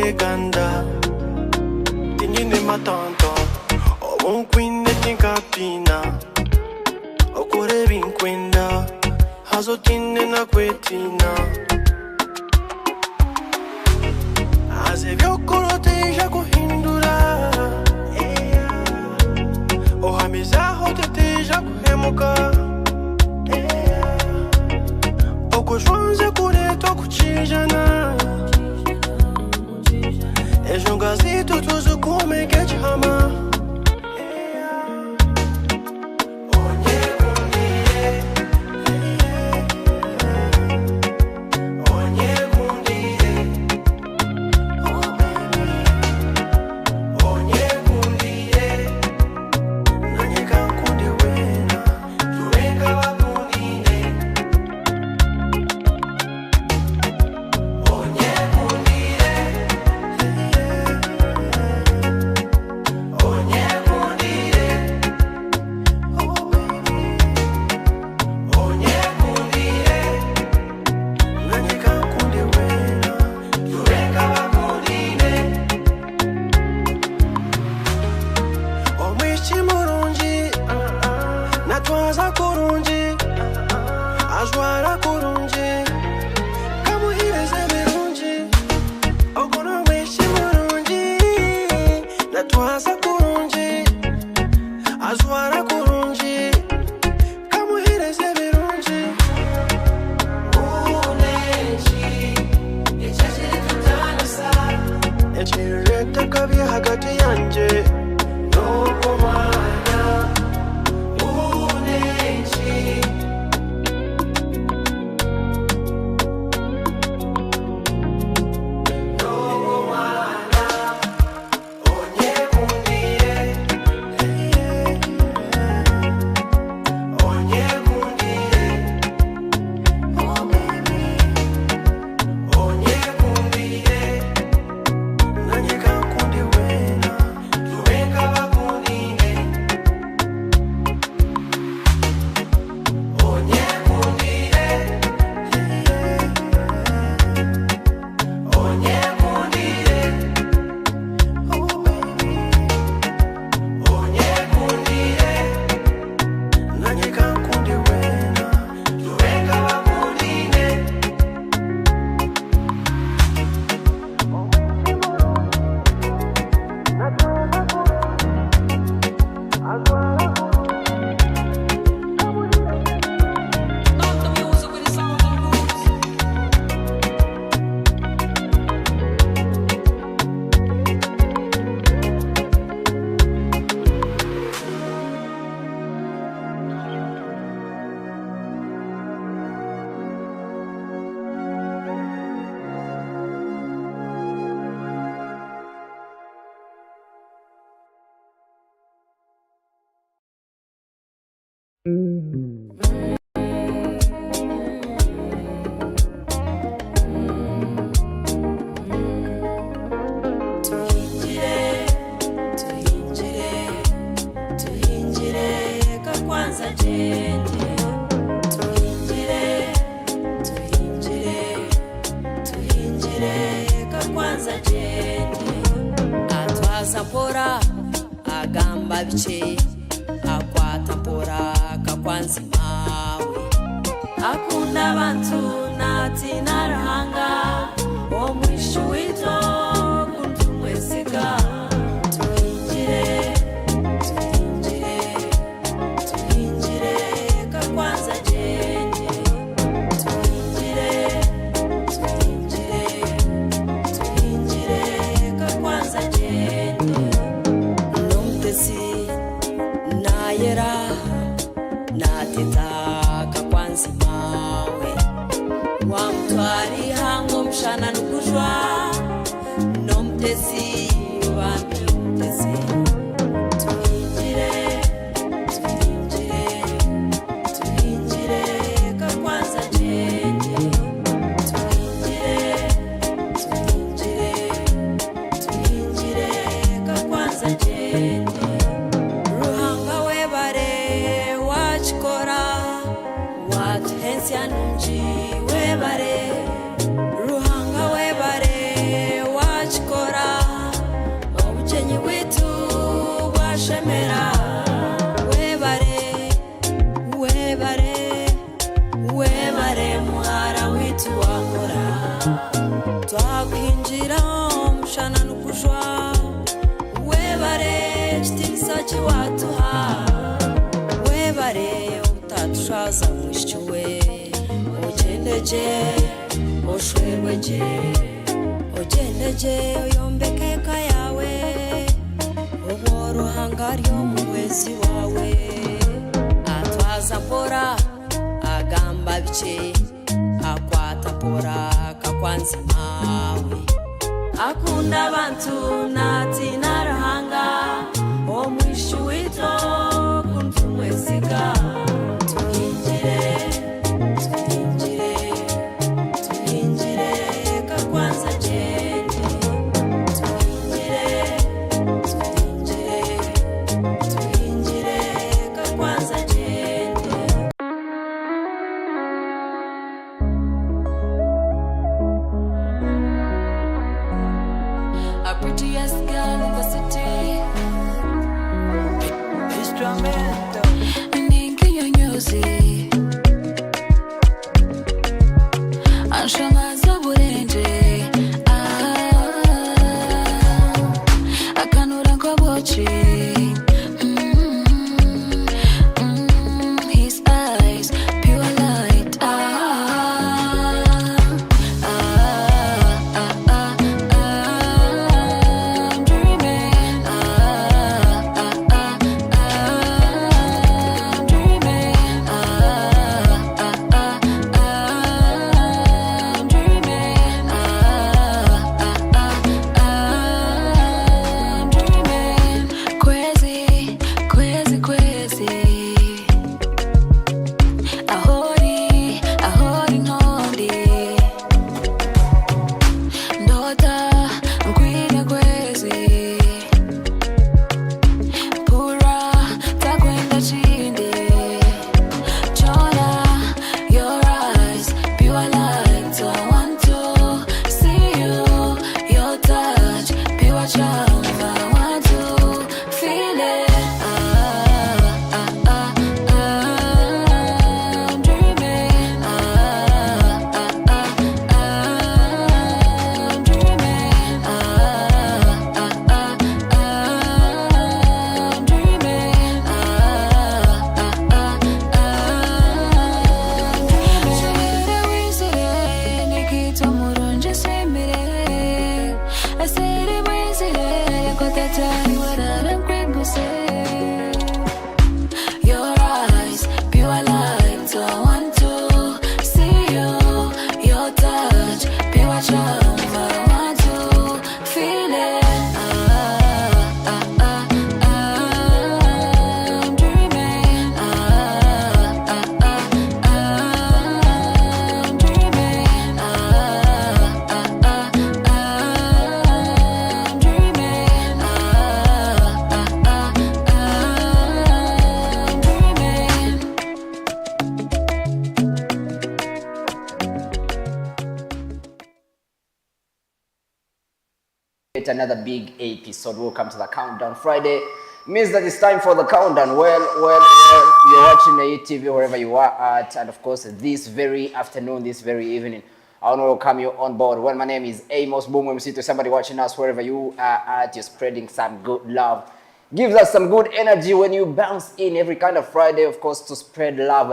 Uganda. Tinyine matanto, o queen tinkapina. O kore vinkwenda, hazotine na kwetina. Azevyo koroteja kuhindura. O hamizaho teteja kuhemuka. O kushwanze kureto kuchijana. Ejongazito tuzukume kechama. Atwasapora agamba biche akwatapora kakwanzi mawe akunda bantu nati narahanga omwishu wito kuntumwesiga tuinjire kakwanza jenje tuinjire kakwanza jenje nomtesi nayera nateta kakwanzi mawe tukinjira mushana nukujwa webare chitisachi watuha webare utatushaza mwishiwe ojendeje oshwerweje ojendeje oyombekeka yawe obworuhanga ry'omuwezi wawe atwaza mpora agamba bice akwata mpora kakwanzi mawe akunda abantu nati narahanga omwishi wito kuntumwesiga tuhinjire kakwanza jeni tuhinjire kakwanza jeni. A prettiest girl in the city. Instrumental. Ninki yo nyuzi. Anshamaza burenje. Akanura kobochi. His eyes, pure light. I'm dreaming. I'm dreaming. I'm dreaming. I'm dreaming. Crazy, crazy, crazy. Ahori, ahori ng'ondi. Ndota nkwine kwezi. Pura takwenda chindi. Chona your eyes, pure light. So I want to see you. Your touch, pure charm. I want to feel it. I'm dreaming. I'm dreaming. I'm your eyes, pure light. So I want to see you. Your touch, pure charm. I want to feel it. I'm dreaming. I'm dreaming. I'm dreaming. It's another big episode. Welcome to the Countdown Friday. Means that it's time for the countdown. Well, you're watching the EYIT TV wherever you are at, and of course this very afternoon, this very evening, I want to welcome you on board. Well, my name is Amos. Boom, MC to somebody watching us wherever you are at. You're spreading some good love. Gives us some good energy when you bounce in every kind of Friday, of course, to spread love.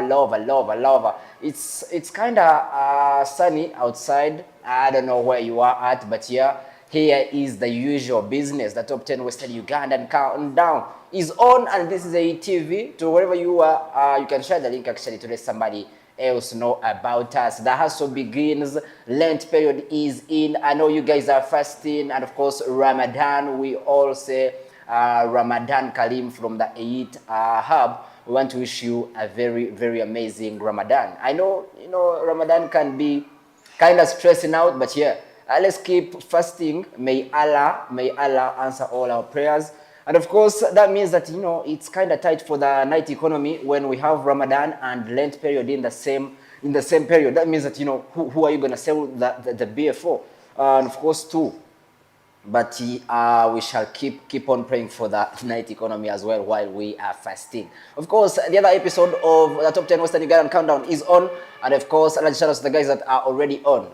It's kind of sunny outside. I don't know where you are at, but yeah, here is the usual business. The top 10 Western Uganda and countdown is on, and this is EYIT TV. To wherever you are, you can share the link actually to let somebody else know about us. The hustle begins. Lent period is in. I know you guys are fasting, and of course Ramadan. We all say Ramadan Kalim from the EYIT Hub. We want to wish you a very, very amazing Ramadan. I know, Ramadan can be kind of stressing out, but yeah, let's keep fasting. May Allah answer all our prayers. And of course, that means that, it's kind of tight for the night economy when we have Ramadan and Lent period in the same period. That means that, who are you going to sell the beer for? And of course, too, but we shall keep on praying for the night economy as well while we are fasting. Of course, the other episode of the Top 10 Western Ugandan Countdown is on, and of course, large shout outs to the guys that are already on.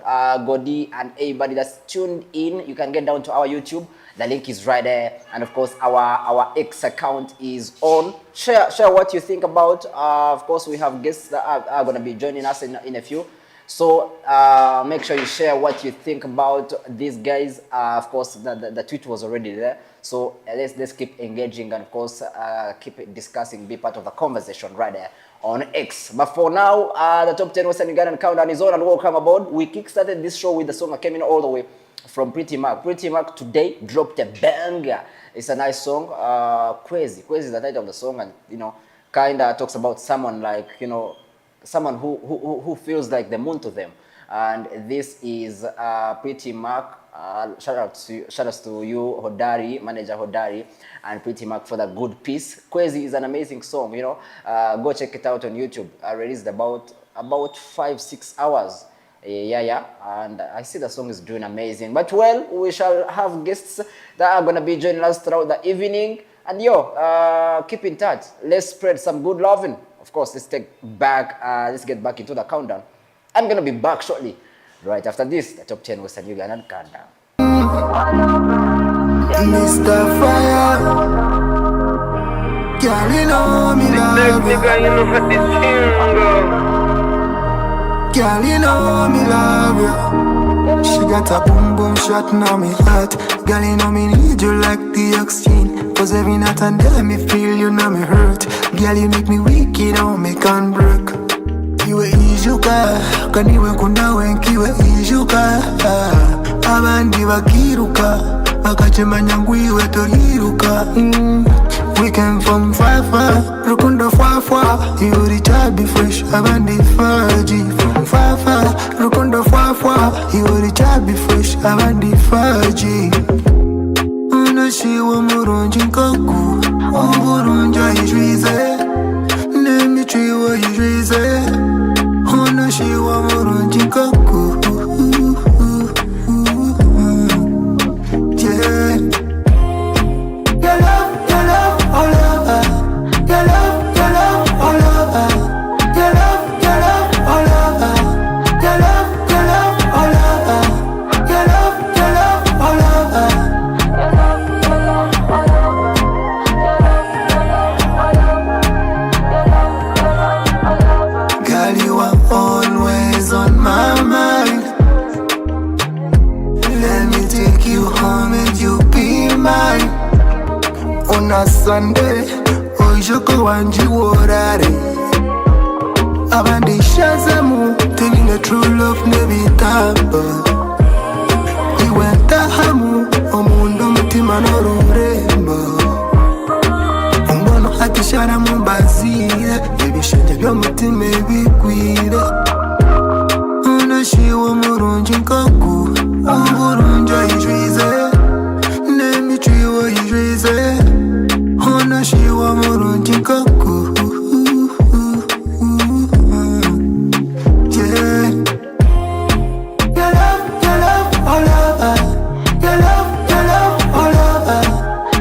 Godi and everybody that's tuned in, you can get down to our YouTube. The link is right there, and of course, our X account is on. Share what you think about. Of course, we have guests that are going to be joining us in a few. So make sure you share what you think about these guys. Of course, the tweet was already there. So let's keep engaging, and of course keep discussing, be part of the conversation right there on X. But for now, the Top 10 Western Ugandan Countdown is on, and welcome aboard. We kickstarted this show with the song that came in all the way from Pretty Mark. Pretty Mark today dropped a banger. It's a nice song. Crazy is the title of the song, and kind of talks about someone like someone who feels like the moon to them, and this is Pretty Mark. Shout outs to you, Hodari, manager Hodari, and Pretty Mark for the good piece. Crazy is an amazing song. Go check it out on YouTube. I released about 5-6 hours. Yeah, and I see the song is doing amazing. But well, we shall have guests that are gonna be joining us throughout the evening. And keep in touch. Let's spread some good loving. Of course, let's get back into the countdown. I'm gonna be back shortly, right after this, the Top 10 Western Ugandan Countdown. Mr. Fire, girl, you know me love you. Girl, you know me love you. She got a boom boom shot now me heart. Girl, you know me need you like the oxygen. Cause every night and day me feel you know me hurt. Girl, you make me weak, you know me can't break. Iwe ijuka, kaniwe kuna wenkiwe ijuka. Abandi bakiruka, bakachema nyangu iwe toriruka. We came from far, Rukunda far. You the child be fresh, abandi faji. From far, Rukunda far. You the child be fresh, abandi faji. She wa murunji nkoku, umurunja yijwize. Nemi chiwa yijwize. She wa murunji nkoku. Yeah. Your love, all over. Your love, all over. Your love, all over. Your love, all over. Your love, all over. Girl, you are always on my mind. Let me take you home and you be mine. On a Sunday, ojoko wanji worare. Abandi shazamu, telling the true love never tamba. We went to hamu, omundo mutima no ruremba. Umbono hatishara mumbazire, baby shanje byo mutima bikwire. She wa murunji nkoku, umurunja yijwize. Nemi chiwa yijwize. She wa murunji nkoku. Yeah. Your love, all over. Your love, all over.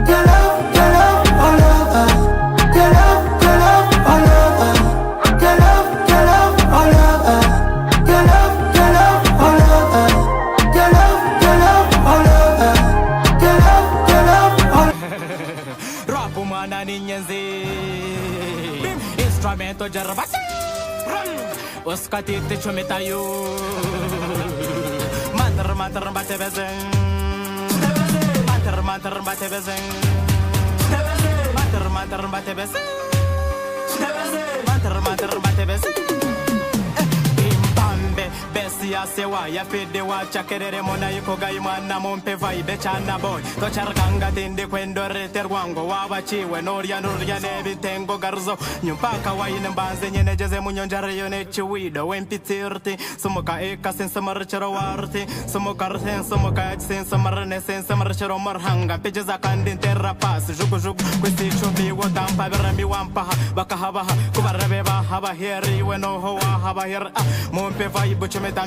Your love, all over. Your love, all over. Your love, all over. Your love, all over. Your love, all over. Your love, all over. Rapu mana ninyenzi instrumento jarabasi uskatite chumitayu mantar bate bezen mantar bate bezen mantar bate bezen mantar bate bezen Besia sewa ya fede wa chakerere mona yukoga imana mompe vibe chana boy to charganga tende kwendo reter wango wabachiwe noria nebi tengo garzo nyumpaka waine mbanze nyene jeze munyonjare yone chiwido wempitirti sumuka eka sense marchero warti sumuka rten sumuka sense marne sense marchero marhanga pejeza kandi terra pass jugu kwesti chumbi wotampa berami wampa bakahaba kubarebe ba haba heri weno ho haba her mompe vibe chumeta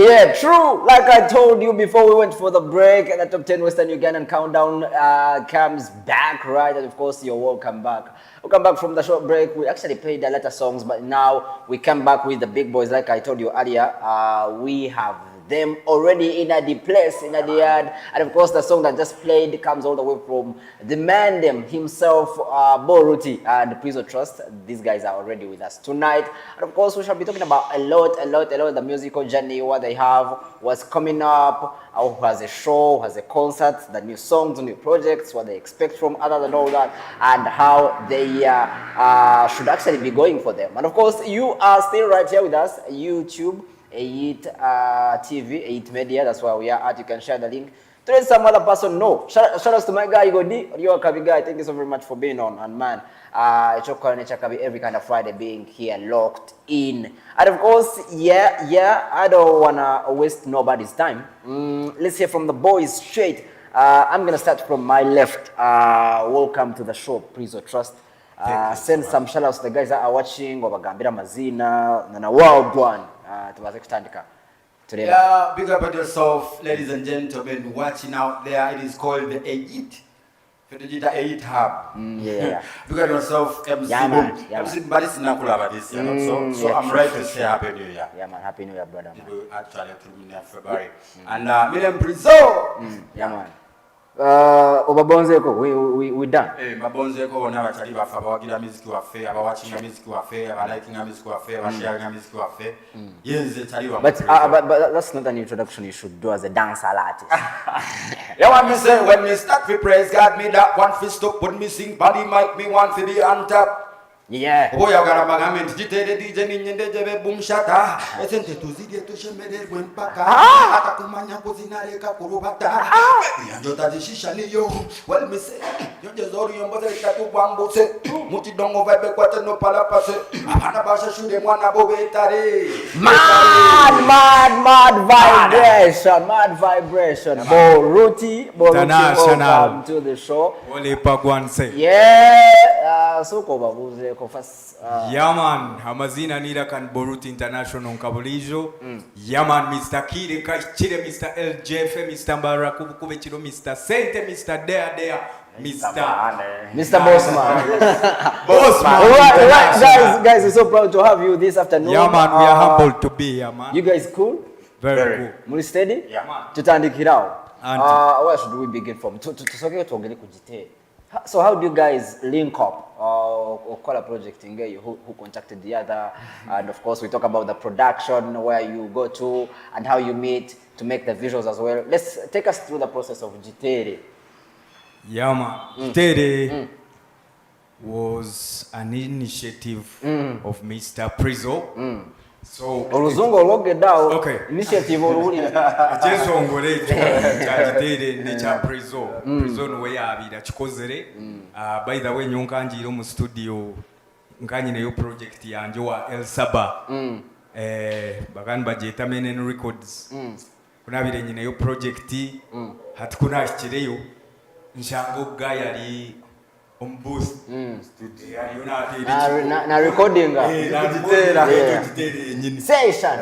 Yeah, true. Like I told you before we went for the break, the top 10 Western Ugandan countdown comes back, right? And of course, you're welcome back. We come back from the short break. We actually played a lot of songs, but now we come back with the big boys. Like I told you earlier, we have them already in the place, in the yard. And of course, the song that just played comes all the way from the man them himself, Bo Ruti and Prizo Trust. These guys are already with us tonight. And of course, we shall be talking about a lot, the musical journey, what they have, what's coming up, who has a show, who has a concert, the new songs, new projects, what they expect from other than all that, and how they should actually be going for them. And of course, you are still right here with us, YouTube, EYIT TV, EYIT Media, that's where we are at. You can share the link to let some other person know. Shout out to my guy, Igodi, your Kabi guy. Thank you so very much for being on. And man, it's your Kabi every kind of Friday being here locked in. And of course, I don't wanna waste nobody's time. Let's hear from the boys straight. I'm gonna start from my left. Welcome to the show, Prizo Trust. Send some shout outs to the guys that are watching, Wabagambira Mazina, Nana Wild One. Yeah, big up at yourself, ladies and gentlemen watching out there. It is called the EYIT. EYIT Hub. Yeah. Big up yourself, MC. Yeah, man. But it's not cool about this, you know. So I'm right to say Happy New Year. Yeah, man. Happy New Year, brother. Man. Actually, through February. And Million Prizo. Yeah, man. Obabonzeko, we done. Mabonzeko na batali bafa bawagira music wafe, abawatching music wafe, abaliking music wafe, abasharing music wafe. Yes, tali wa. But that's not an introduction you should do as a dancer artist. Yeah, what me say when me start to praise God, me that one fist up, put me sing body mic, me want to be on top. Yeah. Boy, I got a bagament. Jitele DJ ninjende jebe boom shata. Esente tuzidi to shemede when paka. Atakumanya kuzinare kakurubata. Yajota jishisha niyo. Well me say, you just ori yombo se tatu bambo se. Muti dongo vibe kwate no palapase. Ana basha shude mwana bobetare. Mad vibration. Bo Ruti, welcome to the show. Ole pagwan say. Yeah, Ssonko babuze. Yaman, Amazina Nira kan Bo Ruti International Kabulijo. Yaman, Mr. Kide Kachire, Mr. LJF, Mr. Mbarakubu Kubechiro, Mr. Sente, Mr. Dea, Mr. Bossman. Guys, we're so proud to have you this afternoon. Yaman, we are humbled to be here, man. You guys cool? Very cool. Muli steady? Yeah, man. Tutandikirao. Where should we begin from? So how do you guys link up or call a project in who contacted the other? And of course we talk about the production, where you go to and how you meet to make the visuals as well. Let's take us through the process of Jitere. Yama, Jitere was an initiative of Mr. Prizo. So okay. Initiative Prizo. Prizo no way abira chikozere. By the way nyonkanjiro mu studio nkanye neyo project yanje wa El Saba. Bagani bajeta Menen Records. Kunabire nyine yo project hatukuna kireyo nshango gayari on booth studio na recording session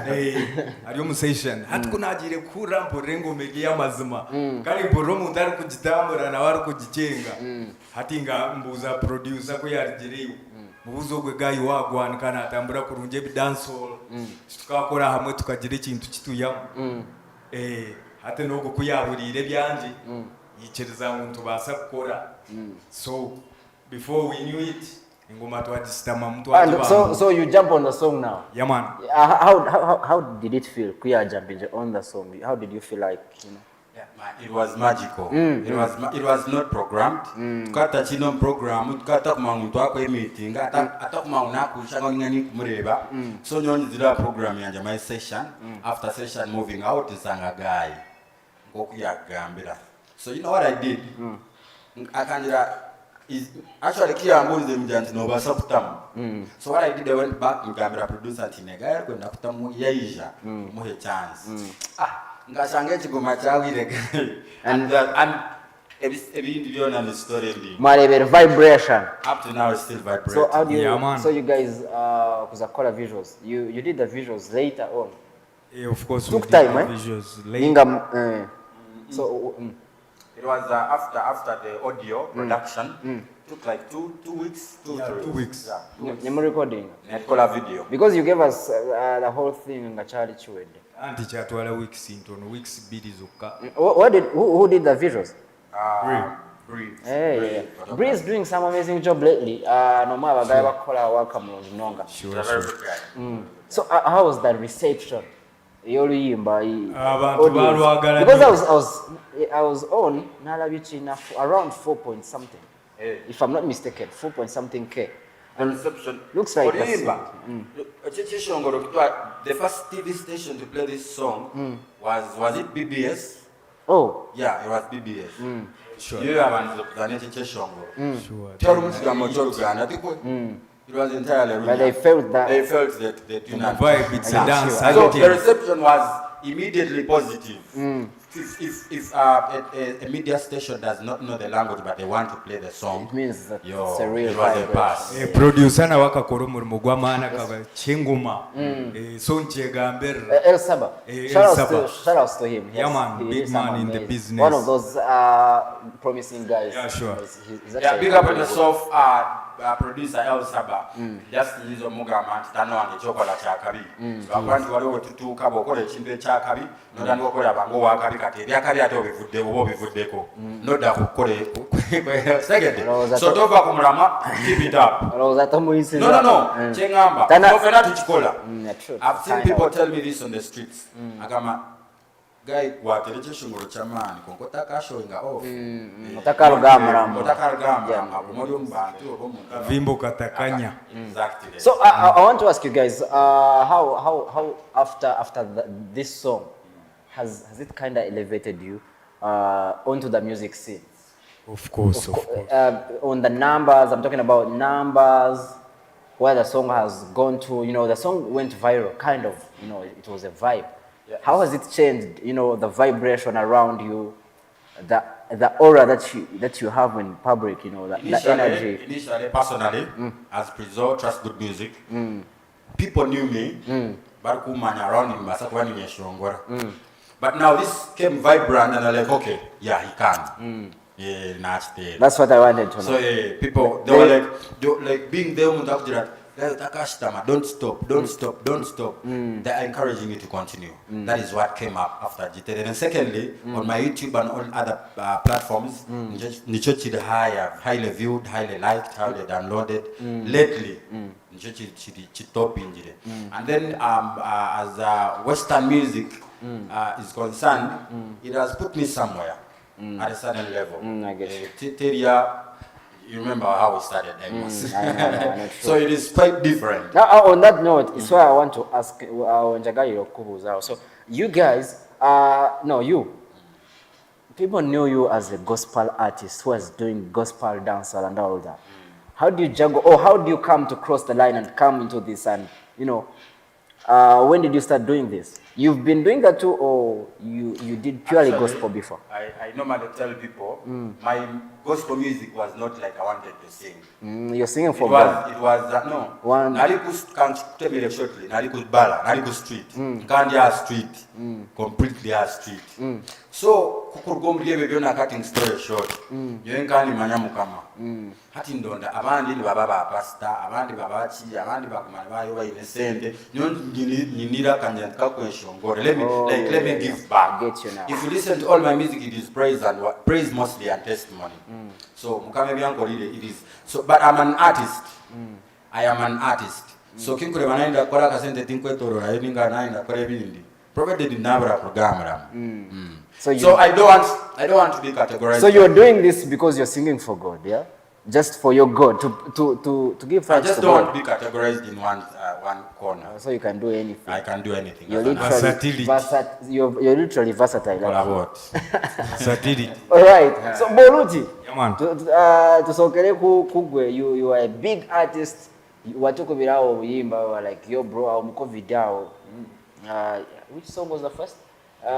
ariyo mu session hatukunagire kura mporengo mege y'amazima kali boromu ndari kugitambura na wari kugicenga hatinga mbuza producer ko yarigireyo mubuzo gwe gayi wagwana kana atambura kurunje dancehall tukakora hamwe tukagira ikintu kituyamo hate no kuyaburire byanje yichereza muntu basa gukora so before we knew it ingoma twadistama mtu so you jump on the song now. Yeah, man. How did it feel kuya jumping on the song? How did you feel like, you know? Yeah, man, it was magical. It was not programmed. Tukata chino program, tukata kumangu wako meeting, ata kumangu naku shanga ngani kumureba. So nyoni zila program yanja my session. After session moving out isanga guy. Ngoku ya gambira. So you know what I did? Akanjira is actually kia ambuze mjanti no basa kutamu. So what I did, I went back in camera producer tinega kwenda kutamu yaisha muhe chance. Ngashange chigoma chawire and the story vibration. Up to now it's still vibrating. So how do you so you guys kuzakola visuals? You did the visuals later on. Yeah, of course. Took we did time, the eh? Visuals late. So It was after the audio production. Took like two weeks. 2 weeks. Yeah. nyemu recording Netkola video. because you gave us the whole thing nga chali chiwedde. Anti kyatwala weeks ntono, weeks 2 zokka. Who did the visuals? Breathe. Hey, Bree is doing some amazing job lately. Nomwe abagaya bakola welcome mulungi munonga. Sure. So how was the reception? Y'oluyimba Abantu balwagala because I was on nalabye kina around 4 point something. If I'm not mistaken, 4 point something K. The reception. Looks like the first TV station to play this song was it BBS? Oh. Yeah, it was BBS. Sure. You have an Cheshongo. Sure. Tell me Uganda. I think it was entirely. But they felt that. They felt that they do not. Vibe, it's a dance. So the reception was immediately positive. If a media station does not know the language but they want to play the song, It means that yo, it's a real it was a vibe. pass. Producer na wakakola omulimo gw'amaana kaba kyengoma. So nkyegambera. El Saba. El Shout Saba. outs to him. Yeah, man, he big is man some in the amazing- business. One of those promising guys. Yeah, sure. He's Yeah, actually big up on really good. yourself, producer El Saba. Just lizo mugamba nti tanowange ekyokola kyakabi. Lwakuba nti waliwo tutuuka bw'okola ekintu ekyakabi n'otandika okukola bango wakabi kati ebyakabi ate obivudde oba obivuddeko. Nodda kukola segedde. So tova ku mulamwa, keep it up. Olowooza tomuyisiza. No. Kyengamba. Ffenna tukikola. Yeah, true. I've seen people tell me this on the streets. Agamba, guy, watere kyeshongolo kyamaani konkota kashowinga off. Otaka Rugamba. Otaka Rugamba. Omuli omubantu oba omuntu. Vimbo katakanya. Exactly. So I want to ask you guys, how after this song has it kind of elevated you onto the music scene? Of course. On the numbers, I'm talking about numbers, where the song has gone to. You know, the song went viral, kind of. You know, it was a vibe. Yes. How has it changed? You know, the vibration around you, the aura that you have in public. You know, the energy. Initially, personally, as Prizo, Trust Good Music, people knew me, but kumanya around him, but now this came vibrant, and they're like, okay, yeah, he can. Yeah, That's what I wanted to know. So people, they were like being there, don't stop. They're encouraging you to continue. That is what came up after GT. And secondly, on my YouTube and all other platforms, Nichochi highly viewed, highly liked, highly downloaded. Lately, Nichochi top injury. And then as Western music is concerned, it has put me somewhere at a certain level. I get you. Teria, you remember how we started Amos. I know, So it is quite different. Now, on that note, it's why I want to ask so you guys, people knew you as a gospel artist who was doing gospel dancehall and all that. How do you juggle, or how do you come to cross the line and come into this? And when did you start doing this? You've been doing that too, or you did purely gospel before? I normally tell people my gospel music was not like I wanted to sing. You're singing for God. It was no. One. Can't tell me shortly. Nalikus bala, Nalikus street. Kandia street. Completely a street. So kukurugombiye bebyona cutting story short. Yenkani manyamu kama. Hati ndonda abandi baba ba pastor, abandi baba chi, abandi bakumana bayo ba inesente. Nyinira kanyantka kweshongore. Let me give back. I get you now. If you listen to all my music, it is praise mostly and testimony. So mukame byankolire it is. So but I'm an artist. I am an artist. So kinkule banaenda kola kasente tinkwetorora yeninga naenda kola ebindi. Provided nabra programra. So I don't want to be categorized. So you're doing this because you're singing for God, yeah? Just for your God to give I thanks just to don't God. want to be categorized in one corner. So you can do anything. I can do anything. You're Versatility. you're literally versatile. what? Satirity. All right. So Bo Ruti, Yeah, man. tusokere kugwe, you are a big artist. Watukubirawo obuyimba, were like yo bro, au mko video. Which song was the first? No.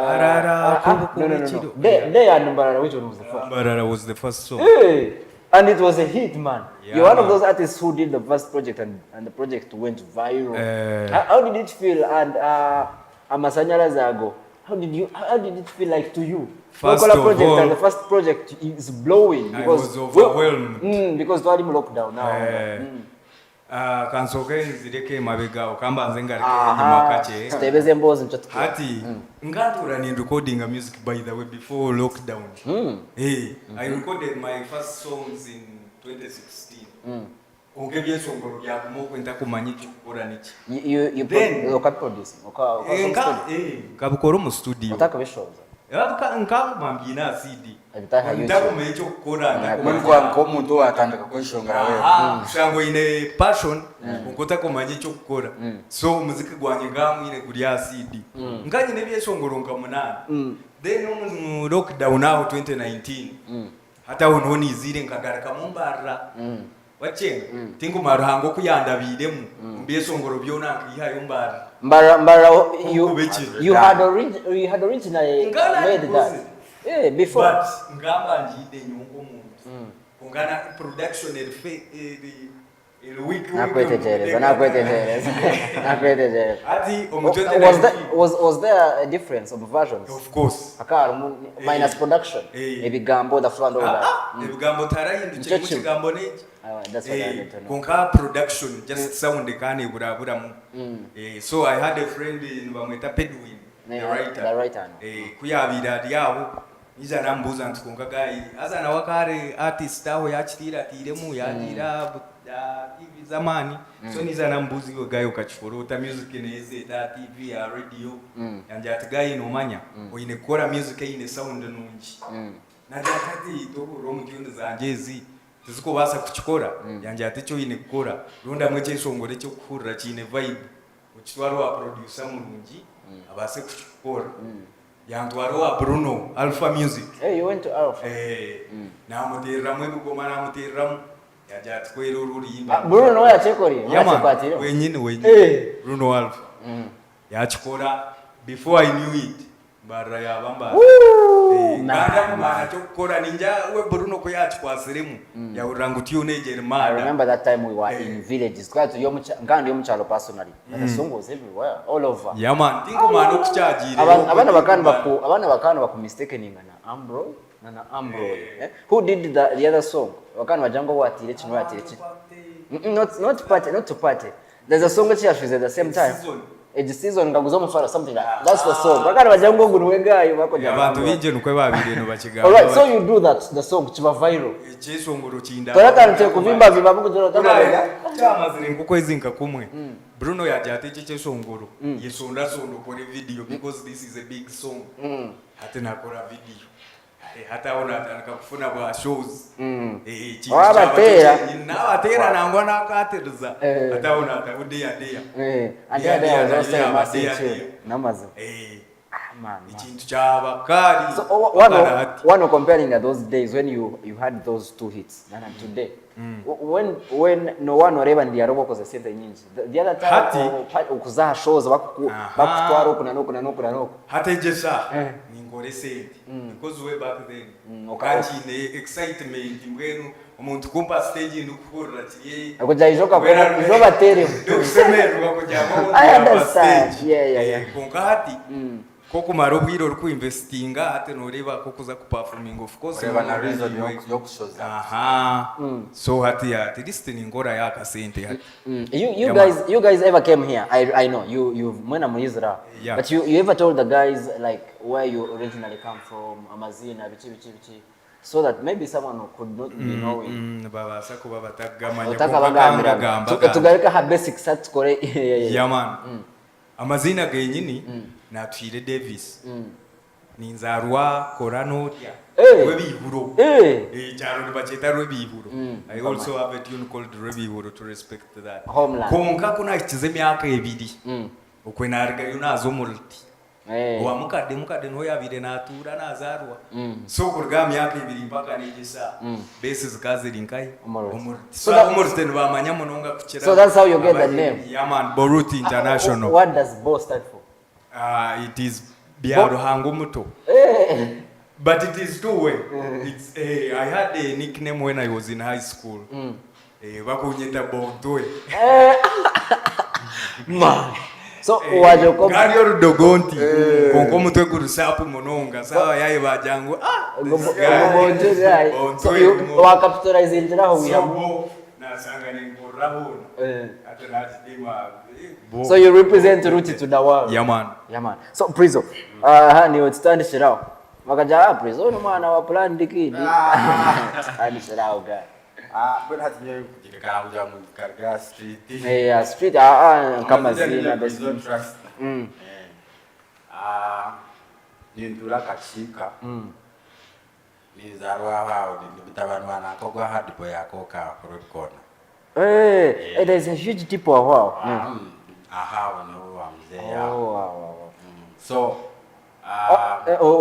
They are Mbarara. Which one was the first? Mbarara was the first song. Hey, and it was a hit, man. Yeah, You're one of man. those artists who did the first project and the project went viral. How did it feel? And amasanyalaze ago, how did it feel like to you? First Local of project all, and the first project is blowing I because was overwhelmed. Because twali mu lockdown now. Kansoke nzireke mabega okamba nze ngaleke nyuma kache. Stebeze mbozi ncho tukiwa. Hati ngatura ni recording a music by the way before lockdown. I recorded my first songs in 2016. Ongebye songolo ya kumokwenda kumanyi chukura nichi. You produce. Kabukoro mu studio. Utaka bishoza. Nka mambina CD. Ndako mecho kukora Kwa muntu atandika kwishongera wewe. Shango ine passion ukota kumanye cyo gukora. So muziki gwanye ngamu ine kuri ya CD. Nganye ne byeshongoronka munana. Then mu lockdown now 2019. Hata unoni izire nkagaruka mu mbara. Wachenga tingu maruhango kuyandabiremu mbyeshongoro byona nkihayo mbara. Mbara you had originally made that. Before. But ngamba njide nyongo muntu. Ungana production el week. Nakwetegereza. Ati Was there a difference of versions? Of course. Akara minus production. Ebigambo the front of that. Ebigambo tarayinduke mu kigambo neji. That's what I wanted to know. Konka production just sound kane burabura mu. So I had a friend in bamweta Pedwin. The writer. Kuyabira lyabo iza nambuza ntukonga gayi azana wakare artist aho yakitira tiremu yadira TV zamani so niza nambuzi go gayo kachiforota music neze da TV ya radio yanje atigayi no manya oine kora music ine sound nungi na dakati to romu kyonde zanjezi tuziko basa kuchikora yanje aticho ine kora runda mweche songore cyo kuhurira chine vibe uchitwaro wa producer mulungi abase kuchikora yantwaro wa Bruno Alpha Music. Hey, you went to Alpha. Na mutirra mwe goma na mutirra yaja twero rurimba. Bruno ya chekori. Wenyine. Bruno Alpha. Yachikora before I knew it. Bara ya bamba. Nada mana chokora ninja we Bruno ko yachikwasirimu. Ya urangu tune Jerman. I remember that time we were in villages. Quite ngandi yo mchalo personally. The song was everywhere, all over. Yeah man, tingo mano kuchajire. Abana bakana baku mistakening na Ambro na Ambro. Who did the other song? Wakana wajango watire chino watire chi. Not to party. There's a song that she has at the same time. Age season ngaguzo mfara something like that. That's the song. Bakana wajango guruwega yubako jamba. Abantu bije nukwe babire no bachiga. All right, so you do that the song chiba viral. Chesongoro chinda. Toraka nte kuvimba vibabu kujoro tamabega. Chama ziri nkuko ezinka kumwe. Bruno yajate chesongoro. Yesonda sondo kore video because this is a big song. Hata nakora video. Hata ona atakufuna kwa shows. Abatera nangwa nakaterza. Hata ona atakudia. Namazo. Man. So one comparing those days when you had those two hits and today. When no one or even the Arobo was a center nyingi. The other time ukuzaha shows bakutwaro kuna no. Hata jesa ngore sente because way back then. Kanji ne excitement mbwenu umuntu kumpa stage ndukura tiye. Akujayijoka kwa ijoba tere. Ndusemero bakujyamo. I understand. Yeah. Konka hati. Koko marobwiro ruku investinga ate noreba kokuza ku performing of course na reason yo kushoza. So hati at least ni ngora yaka sente hati. You guys ever came here? I know you mwena muizra. But you ever told the guys like where you originally come from, Amazina bichi so that maybe someone who could not be knowing. Baba sako baba tagamanya gamba. Tugareka ha basics at kore. Yeah man. Amazina genyini na Twile Davis. Ninzarwa Korano Rebihuro. Jaro de Bacheta Rebihuro. I also have a tune called Rebihuro to respect that. Homeland. Konka kuna chizemiaka ebidi. Ukwenarga yunazo multi. Wa mukade no yabire natura nazarwa. So kurgami yake ibiri mpaka nijisa. Bases kazi linkai. So that's how you get the name. Yeah man, Bo Ruti International. What does Bo stand for? It is Biaro Hangumuto. But it is two way. It's I had a nickname when I was in high school. Wakunyeta Bo Toy. Man. So waje ko ngari orudogonti konko mutwe gurusapu munonga sawa yaye bajangu so you wa capitalize injira ho so nasanga ningoraho so you represent Ruti to the world. Yeah man. So Prizo ni utstand shirao wakaja Prizo no mwana wa plan dikidi ani shirao ga bwana hatinye kujikana kuja mu Karga street street kama zina best trust nindula kachika nizarwa hao ndibitabanwa na kogwa hard boy akoka road corner it is a huge tip of wow aha no amze ya wow so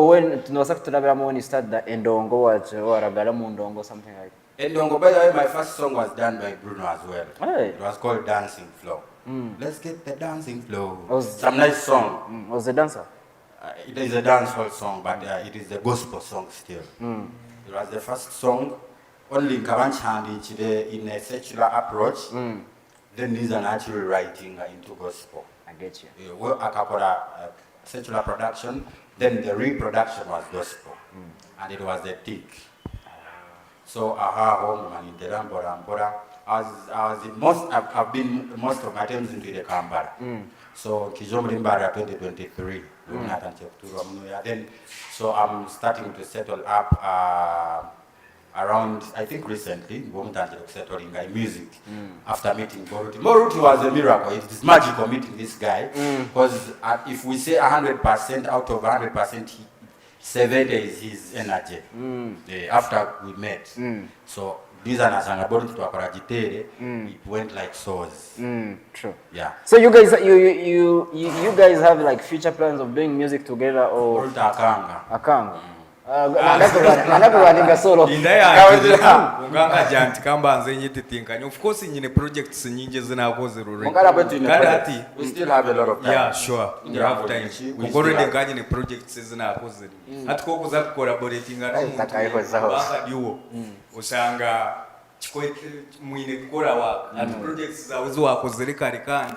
when tunawasaka tunabira when you start the endongo waragala mu ndongo something like endongo. By the way, my first song was done by Bruno as well. Hey. It was called Dancing Flow. Let's get the dancing flow. Some nice song. Was a dancer? It is a dancehall song, but it is a gospel song still. It was the first song only in Kavanchandi in a secular approach. Then these are natural writing into gospel. I get you. Well, a secular production. Then the reproduction was gospel, and it was a tick. So home man in the Rambora. I've been most of my times into the Kambara. So Kijomrimbara 2023. Then so I'm starting to settle up around, I think recently, settling my music after meeting Bo Ruti. Bo Ruti was a miracle. It is magical meeting this guy, because if we say 100% out of 100%, 70 is his energy. After we met, so these are nasanga Bo Ruti twakora it went like swords. True. Yeah. So you guys have like future plans of doing music together or akanga? Anakuwaninga solo. Unganga janti kamba anze nyititinganya. Of course nyine projects nyingi zinakoze rure. We still have a lot of time. Yeah, sure. We have time. Already nganye ne projects zinakoze. Atiko kuza collaborating na banga duo. Usanga chikwete mwine kukora wa at projects zawezo wakozere karikani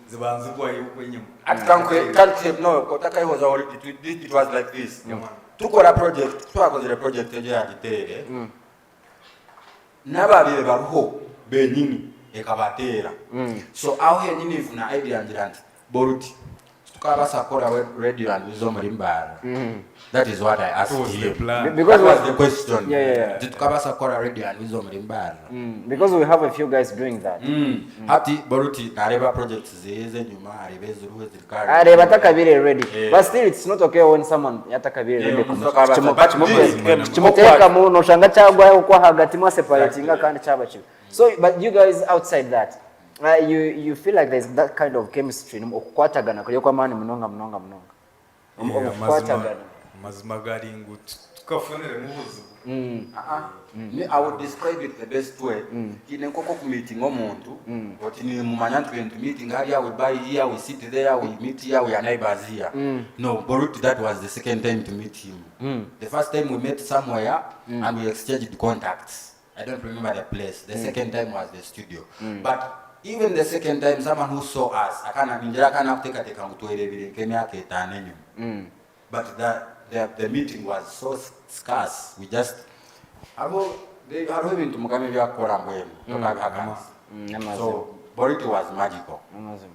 zibanzibwa yuko nyuma. Can't no kotaka it was like this. Tukora project twakozere project eje yagitere nababire baruho benyini ekabatera so aho henyini ifuna idea njiranti Bo Ruti tukabasa kora radio and Zomrimbara. That is what I asked him. Because that was the question. Yeah. Tukabasa kora radio and Zomrimbara. Because we have a few guys doing that. Hati Bo Ruti nareba projects zeze nyuma arebe zuruwe zirikari. Areba takabire ready. But still it's not okay when someone yatakabire ready. Chimuteka mu no shanga cyagwa uko hagati mwa separatinga kandi cyabachiwe. So but you guys outside that you feel like there's that kind of chemistry okukwatagana kuri kwa mani mnonga mazimagari ngutu tukafunire mubuzo. I would describe it the best way. Kine koko ku meeting omuntu oti ni mumanya twentu meeting area we buy here, we sit there, we meet here, we are neighbors here. No, Bo Ruti, that was the second time to meet him. The first time we met somewhere and we exchanged contacts. I don't remember the place. The second time was the studio. But even the second time, someone who saw us, but the meeting was so scarce. We just they are having to so Bo Ruti was magical.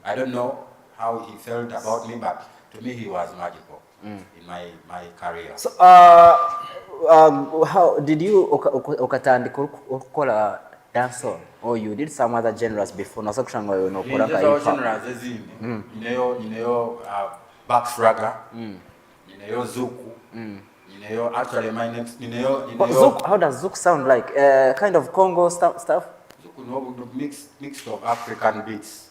I don't know how he felt about me, but to me he was magical in my career. So how did you ukatandika ukora dancehall or you did some other genres before? Nasa kushanga yo no kora ka hip hop. Genres ezindi. Nineyo backswagger. Nineyo zuku. Nineyo actually my next nineyo Zuku, how does Zuku sound like? Kind of Congo stuff? Zuku no mixed of African beats.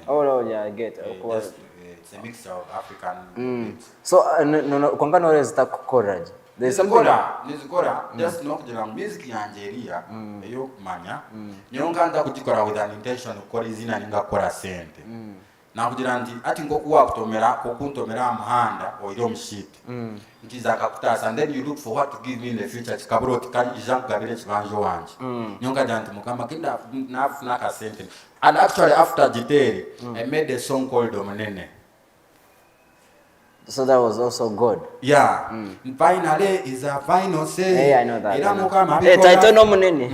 Oh yeah, I get. It's a mixture of African beats. So no kwanga no reza courage. There's something just not the music Nigeria eyo kumanya niyo nkanda kutikora with an intention ukora izina ninga kora sente nakugira nti ati ngokuwa kutomera kokuntomera amahanda oyo omushiti nkiza akakutasa and then you look for what to give me in the future kikaburo tikali Jean Gabire kibanjo wanje nyonga janti mukama kinda nafuna ka sente. And actually after Jitere I made a song called Omunene. So that was also good. Yeah. Finally is a final say. Hey, I know that. Ira mukama Title no munene.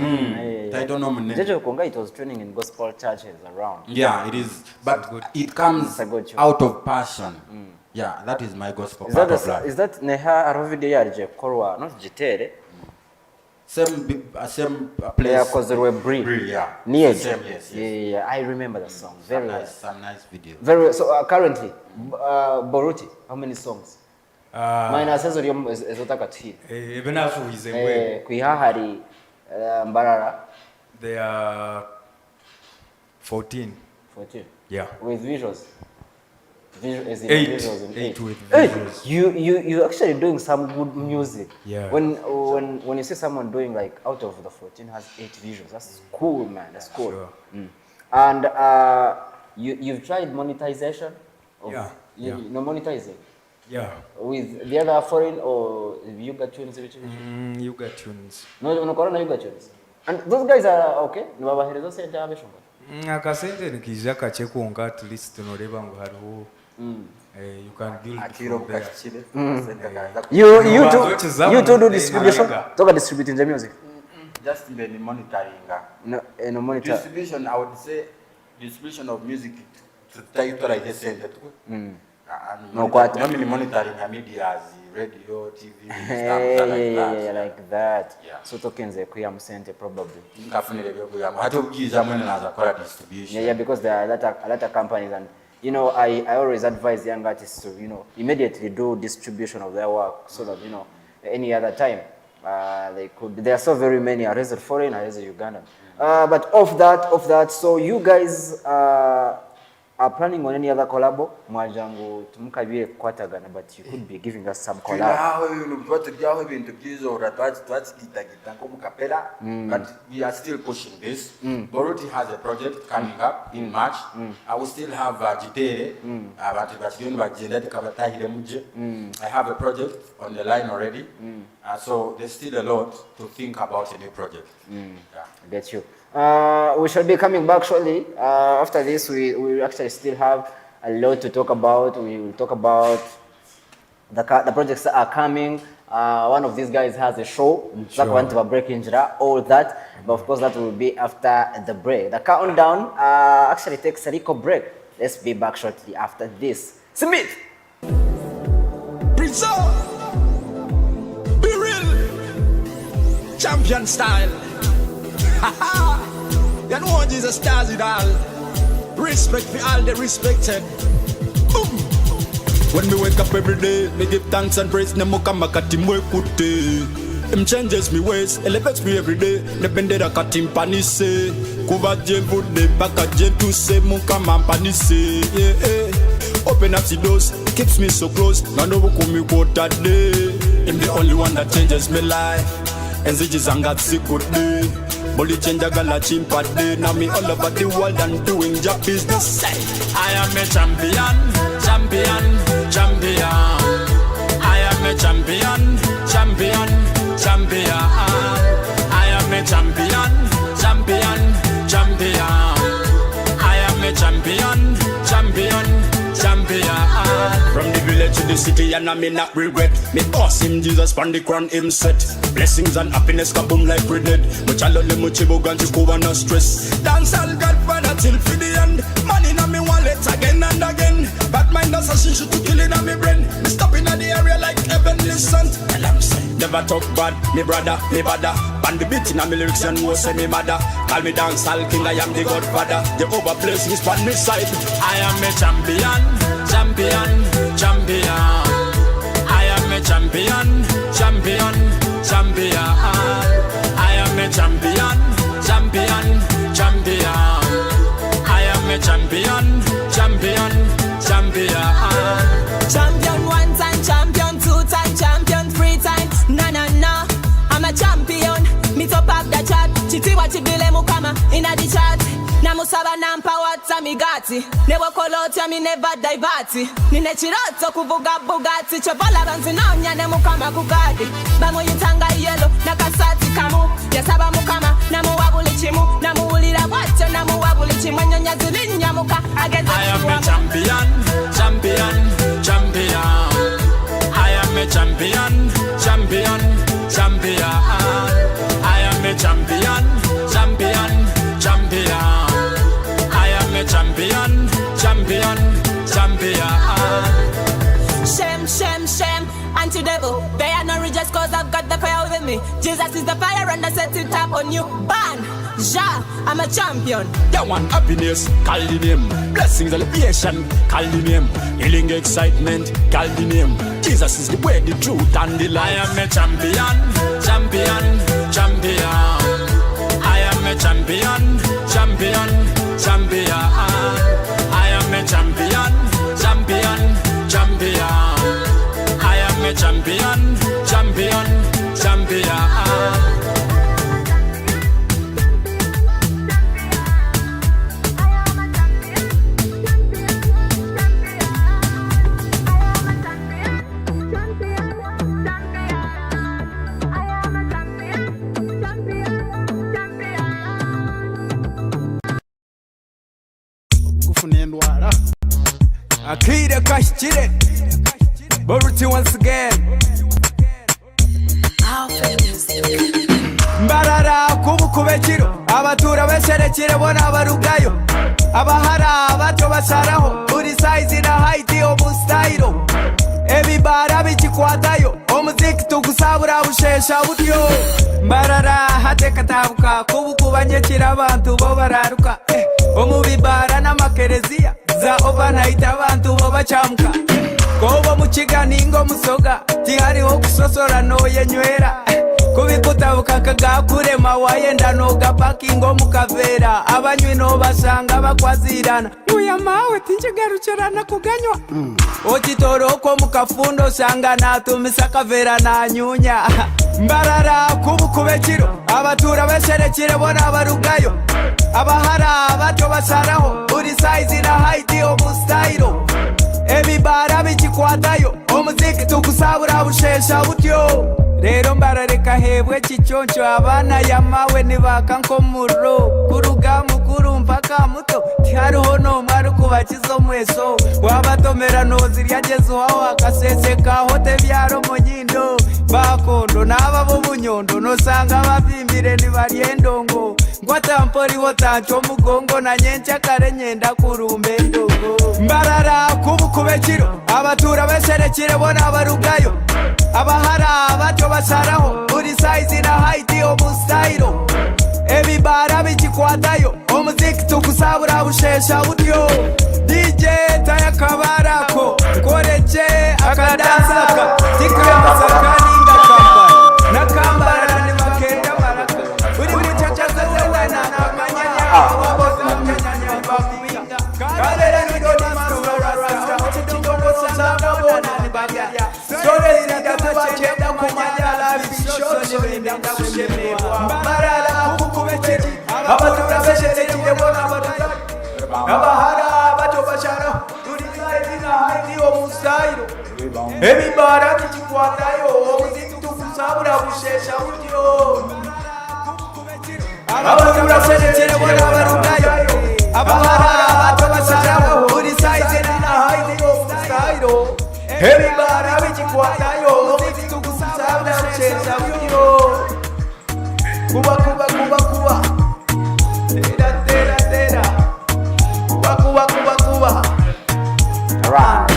Title no munene. Jeje Konga, it was training in gospel churches around. Yeah, it is, but it comes out of passion. Yeah, that is my gospel. Is that Neha Arovide yarje korwa not Jitere? Same place. Because there were Bree. Yeah. Near. Same, yes. Yeah, I remember the song very well. Some nice video. Very well. So currently, Bo Ruti, how many songs? Mine says ezotaka tfi. Even afu izengwe. Kuihahari Mbarara. They are 14. 14. Yeah. With visuals. As in 8 visuals in 8 with visuals. Hey, you actually doing some good music. Yeah. When you see someone doing like out of the 14 has 8 visuals, that's cool, man. That's cool. Sure. And you've tried monetization? Yeah. You know monetizing? Yeah. With the other foreign or Yuga tunes? Yuga tunes. No corona Yuga tunes. And those guys are okay? Nibabaherezo sente abeshonga. Akasente nikija kachekonga at least tunoreba ngo hariho you can build from there. You do distribution? Talk distributing the music. Just in the monitoring. No monitor. Distribution, I would say distribution of music to title like this center. No, quite. Normally monitoring media, radio, TV, Yeah, like that. Yeah. So tokens kuyam center probably. Distribution. Yeah, because there are a lot of companies, and you know, I always advise young artists to, you know, immediately do distribution of their work so that, you know, any other time they could. There are so very many. As a foreign, as a Ugandan. But of that, so you guys are planning on any other collabo? Mwajangu tumukabire kwatagana, but you could be giving us some collab. But we are still pushing this. Bo Ruti has a project coming up in March. I will still have Jitere. I have a project on the line already. So there's still a lot to think about a new project. Yeah. I get you. We shall be coming back shortly. After this, we actually still have a lot to talk about. We will talk about the projects that are coming. One of these guys has a show. That went to a break in Jira, all that. But of course, that will be after the break. The countdown actually takes a little break. Let's be back shortly after this. Submit! Prizo! Be real! Champion style! Haha! You know what Jesus stars it all. Respect for all the respected. Boom! When me wake up every day, me give thanks and praise. Nemo kama katimwe kute. Him changes me ways, elevates me every day. Nebendera katim panise. Kuba jembu de baka jentu se mukama panise. Yeah. Open up the doors, keeps me so close. Nanobu kumi kota day. Him the only one that changes my life. And ziji zangat sikute. Boli chenja gala chimpa day. Now me all over the world and doing job business. I am a champion, champion, champion. I am a champion, champion, champion. I am a champion, champion, champion. I am a champion, champion, champion. From the village to the city and I may not regret. Me awesome Jesus from the crown him set. Blessings and happiness kaboom like grenade. But I love them chibo ganji go no stress. Dance all Godfather till for the end. Money in my wallet again and again. Bad mind assassin shoot to kill in my brain. Me stop in the area like heavenly son. And I'm saying never talk bad, me brother, me bada. Band the beat in my lyrics and was say me mother. Call me dance all king, I am the Godfather. The overplace me span me side. I am a champion, champion, champion. I am a champion, champion, champion. I am a champion, champion, champion. I am a champion, champion, champion. Champion 1 time, champion 2 time, champion 3 time. Na. I'm a champion. Me top up the chat. Chiti wachi bile mukama inna the chat. Na musaba nampa what me got. party. Never call out ya me never divert. Nine chiroto kuvuga Bugatti. Chovola banzinonya ne mukama kugadi. Bamu yitanga yellow nakasati kamu. Yasaba mukama namu wabuli chimu. Namu ulira wacho namu wabuli chimu. Nyonya zilinya muka against I am a champion, champion, champion. I am a champion, champion, champion. I am a champion, champion, champion. I am a champion, champion, champion. Shame, shame, shame, anti-devil. They are not religious cause I've got the fire within me. Jesus is the fire and I set it up on you. Ban, ja, I'm a champion. You want happiness, call the name. Blessings, elevation, call the name. Healing, excitement, call the name. Jesus is the way, the truth, and the life. I am a champion, champion, champion. I am a champion, champion, champion. I am a champion, champion, champion. I am a champion, champion, champion. Akira Kashchire Bo Ruti once again. Mbarara kubukubekiro abatura besherekire bona barugayo abahara abato basaraho uri size na height obustyle ebibara bikikwatayo omuziki tugusabura bushesha buryo mbarara hatekatabuka kubukubanyekira abantu bo bararuka omubibara n'amakerezia za overnight abantu bo bacamuka kobo mukiganingo musoga tihariho kusosora noyenywera kubikutabuka kagakurema wayenda noga pakingo mukavera abanywi no basanga bakwazirana uya mawe tinjigarucerana kuganywa okitoroko mukafundo sanga natumisa kavera na nyunya mbarara kubukubekiro abatura besherekire bona barugayo abahara abato basaraho uri size na height obustyle ebibara bikikwatayo omuziki tugusabura bushesha butyo rero mbarareka hebwe kicyonco abana yamawe nibaka nkomuro kuruga mukuru mpaka muto tihariho no mwari kubakizo mweso wabatomera noziri yageze uhaho akaseseka hote byaro munyindo bakondo naba bo bunyondo nosanga bavimbire nibariendongo ngwatampori wotancho mugongo na nyencha kare nyenda kurumbe ndongo mbarara kubukubekiro abatura besherekire bona barugayo abahara abato basaraho uri size na height obustyle ebibara bikikwatayo omuziki tugusabura bushesha buryo DJ tayakabarako koreche akadansaka tikamasakaninga kamba nakambara ni makenda baraka uri chachaza wana na manyanya waboza manyanya babinga kalera ni doni masura rasta chitongo sanga bona ni bagya sore ina tubachenda kumanyala bishoso ni ndanga kushemwa mbarala kukubeketi abatura besherekire bona barugayo abahara bato bashara turi ina haidi obustyle ebibara kikwatayo omuziki tugusabura bushesha buryo abatura besherekire bona barugayo abahara bato bashara uri size na haidi obustyle ebibara bikikwatayo omuziki tugusabura bushesha buryo kuba tera kuba Alright.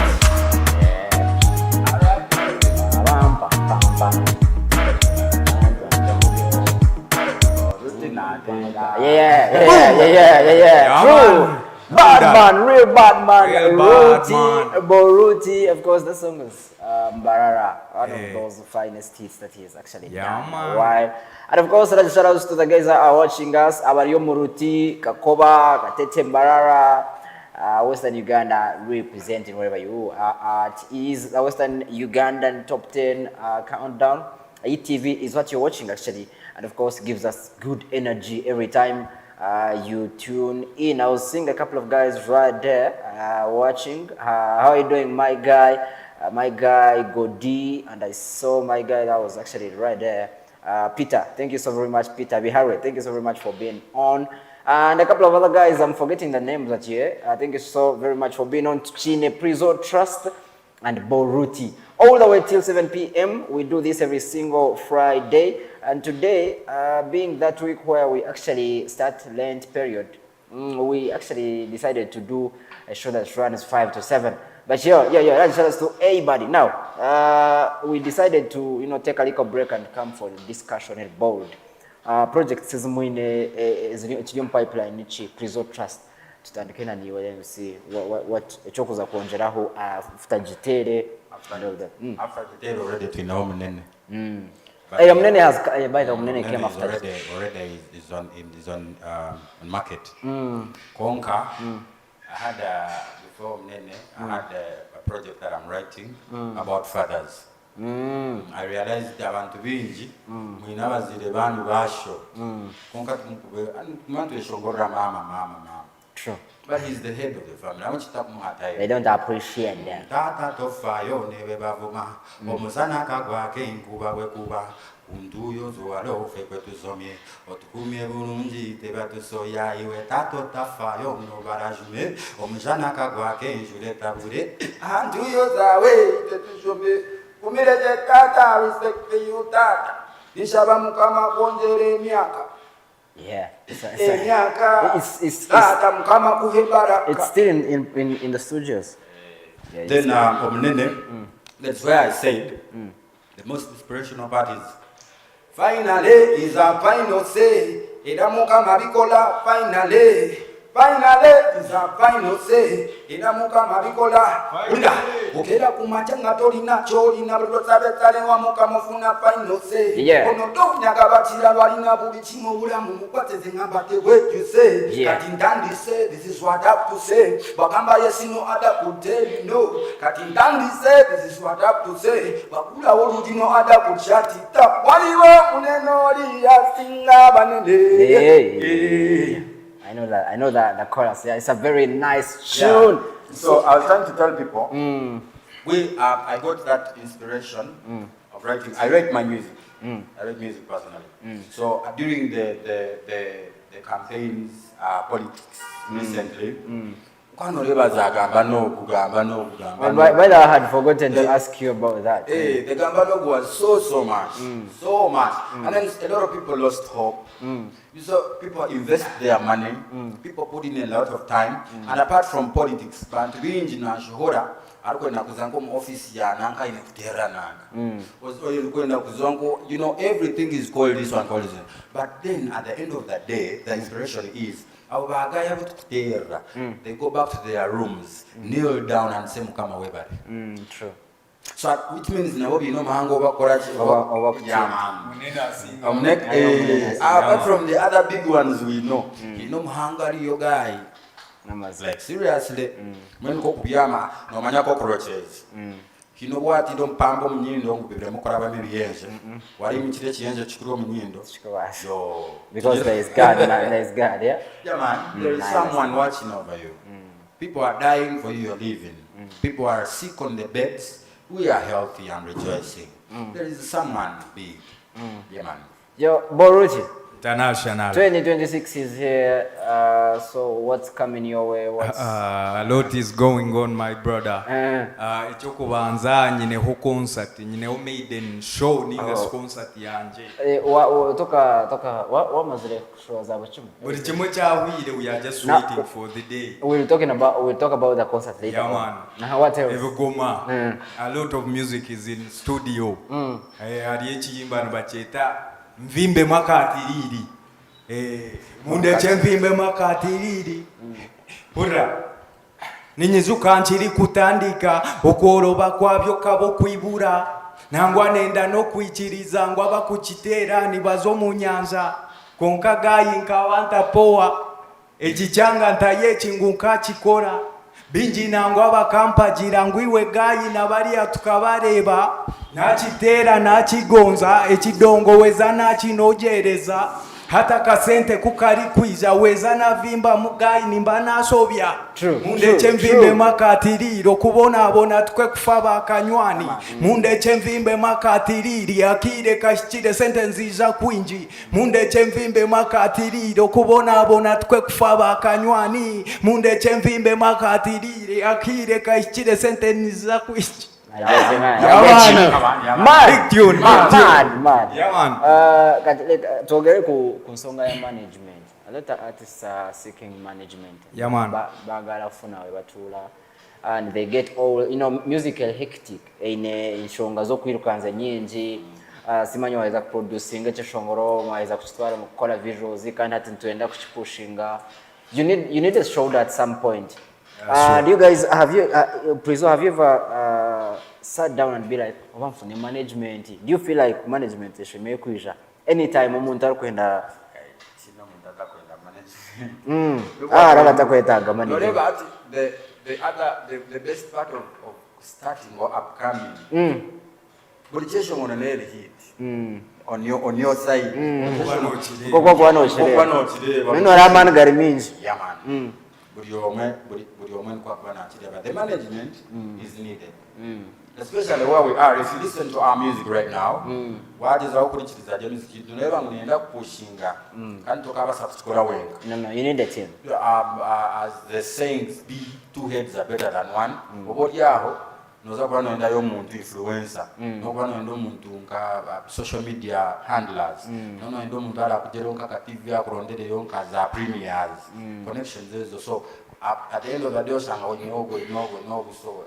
Yeah. True. Badman, real Badman, Ruti, Bo Ruti. Of course, the song is Mbarara, one of those finest hits that he has actually done. While, and of course, shout outs to the guys that are watching us. Abariyo Muruti, Kakoba, Katete Mbarara, Western Uganda representing wherever you are at. Is the Western Ugandan top 10 countdown. EYIT TV is what you're watching actually, and of course gives us good energy every time you tune in. I was seeing a couple of guys right there watching. How are you doing, my guy? My guy Godi, and I saw my guy that was actually right there. Peter, thank you so very much. Peter Bihari, thank you so very much for being on. And a couple of other guys, I'm forgetting the names that year. Thank you so very much for being on. Chine Prizo Trust and Bo Ruti. All the way till 7 p.m. We do this every single Friday. And today, being that week where we actually start Lent period, we actually decided to do a show that runs 5 to 7. But that's just to everybody. Now, we decided to, take a little break and come for the discussion at board. Project is in pipeline, nichi Prizo Trust. Tutandike na niwe MC what echokoza kuonjeraho after jitere and all that. After jitere already to know Munene. Munene has by the Munene came after. Already is on market. Konka, I had before Munene, I had a project that I'm writing about fathers. I realized that abantu bingi mwina bazire bantu basho konka tumukube mantu eshongora mama. True. But he's the head of the family. They don't appreciate that. Tata tofayo nebe bavuma omusana kagwake inkuba wekuba unduyo zuwalo fekwetu somye otukumye bulungi tebatusoya iwe tato tafayo no barajume omusana kagwake injule tabure anduyo zawe tetushome kumirete tata respect you tata nishaba mukama konjere miaka. Yeah, it's still in the studios. Yeah, then that's where I said the most inspirational part is finally is a final say. Idamuka mabikola finally is a final say. Idamuka mabikola unda okera kumachanga tolina cholina bulotsabe wa muka mufuna final say. Ono tonyaga batira balina buli chimo bulamu mukwateze ngambate what you say. Kati ndandi say this is what I have to say. Bagamba yesino ada could tell you no. Kati ndandi say this is what I have to say. Bakula woluji no ada could shut it up. Waliwo muneno li yasinga banende. I know that the chorus. Yeah, it's a very nice tune. Yeah. So I was trying to tell people, I got that inspiration of writing. I write my music. I write music personally. So during the campaigns, politics recently, By the way, I had forgotten to ask you about that. The Gambano was so much. And then a lot of people lost hope. So people invest their money, people put in a lot of time, and apart from politics, but to be in Nashora, office everything is called this one, called this one. But then at the end of the day, the inspiration is they go back to their rooms, kneel down and say Mukama webari. True. So which means Naobi no mango apart from the other big ones we know. You know Hungary your guy. Like seriously, when go kuyama no manya cockroaches. You know what? You don't pambo mnyindo ngubibira mukora ba mibiyenje. Wari michire chiyenje chikuro mnyindo. Because there is God, there is God, yeah? Yeah man, there is someone watching over you. People are dying for you, you're living. People are sick on the beds. We are healthy and rejoicing. There is someone big. Yeah man. Yo, Bo Ruti. International. 2026 is here. So what's coming your way? A lot is going on, my brother. Ichoko banza nyine ho concert, nyine ho maiden show ninga concert yanje. What mazire show za bachimu? Buri kimwe cyahwire, we are just waiting for the day. We'll talk about the concert later. Yeah man. Now what else? Evugoma. A lot of music is in studio. Hari ekiyimba nbacheta mvimbe makatiriri. Munde chemvimbe makatiriri. Pura. Ninyizuka nchiri kutandika okoroba kwabyo kabo kwibura. Nangwa nenda no kwichiriza ngwa bakukitera nibazo mu nyanja. Konka gayi nkawanta poa. Ekichanga ntaye chinguka chikora. Binji nangwa bakampagira ngwiwe gayi nabari atukabareba. Nachitera nachigonza ekidongo weza nachinogereza. hata kasente kukali kwiza weza na vimba mugayi nimba nasobya mundeche mvimbe makatiriro kubona abona tukwe kufa bakanywani mundeche mvimbe makatiriri akire kashikire sente nziza kwinji mundeche mvimbe makatiriro kubona abona tukwe kufa bakanywani mundeche mvimbe makatiriri akire kashikire sente nziza kwinji. Togere ku nsonga ya management. A lot of artists are seeking management. Bagala funa we batula and they get all, you know, musical hectic inshonga zo kwirukanza nyinji. Simanyo waweza kuproducing ekishongoro, waweza kuchitwara mu kola visuals kandi ati ntuenda kuchipushinga. You need a shoulder at some point. Do you guys Prizo, have you ever sat down and be like, "Oh, for the management, do you feel like management is make kuisha anytime umuntu ari kwenda sina umuntu atakwenda management raba takwetaga management." The best part of starting or upcoming bulichesho ngona neli hit on your side koko kwano chile nino ramana gari minji man. Buri omwe kwa bana chile, but the management is needed. Especially where we are. If you listen to our music right now, what is our kulichiriza je music tuneva ngenda kupushinga kandi tokaba subscriber wenga. No, you need a team. As the sayings be, two heads are better than one. Obodi yaho noza kwa no enda yo muntu influencer, no kwa no endo muntu nka social media handlers, no endo muntu ala kujero nka TV akurondere yo nka za premiers, connections ezo. So at the end of the day osanga onyogo so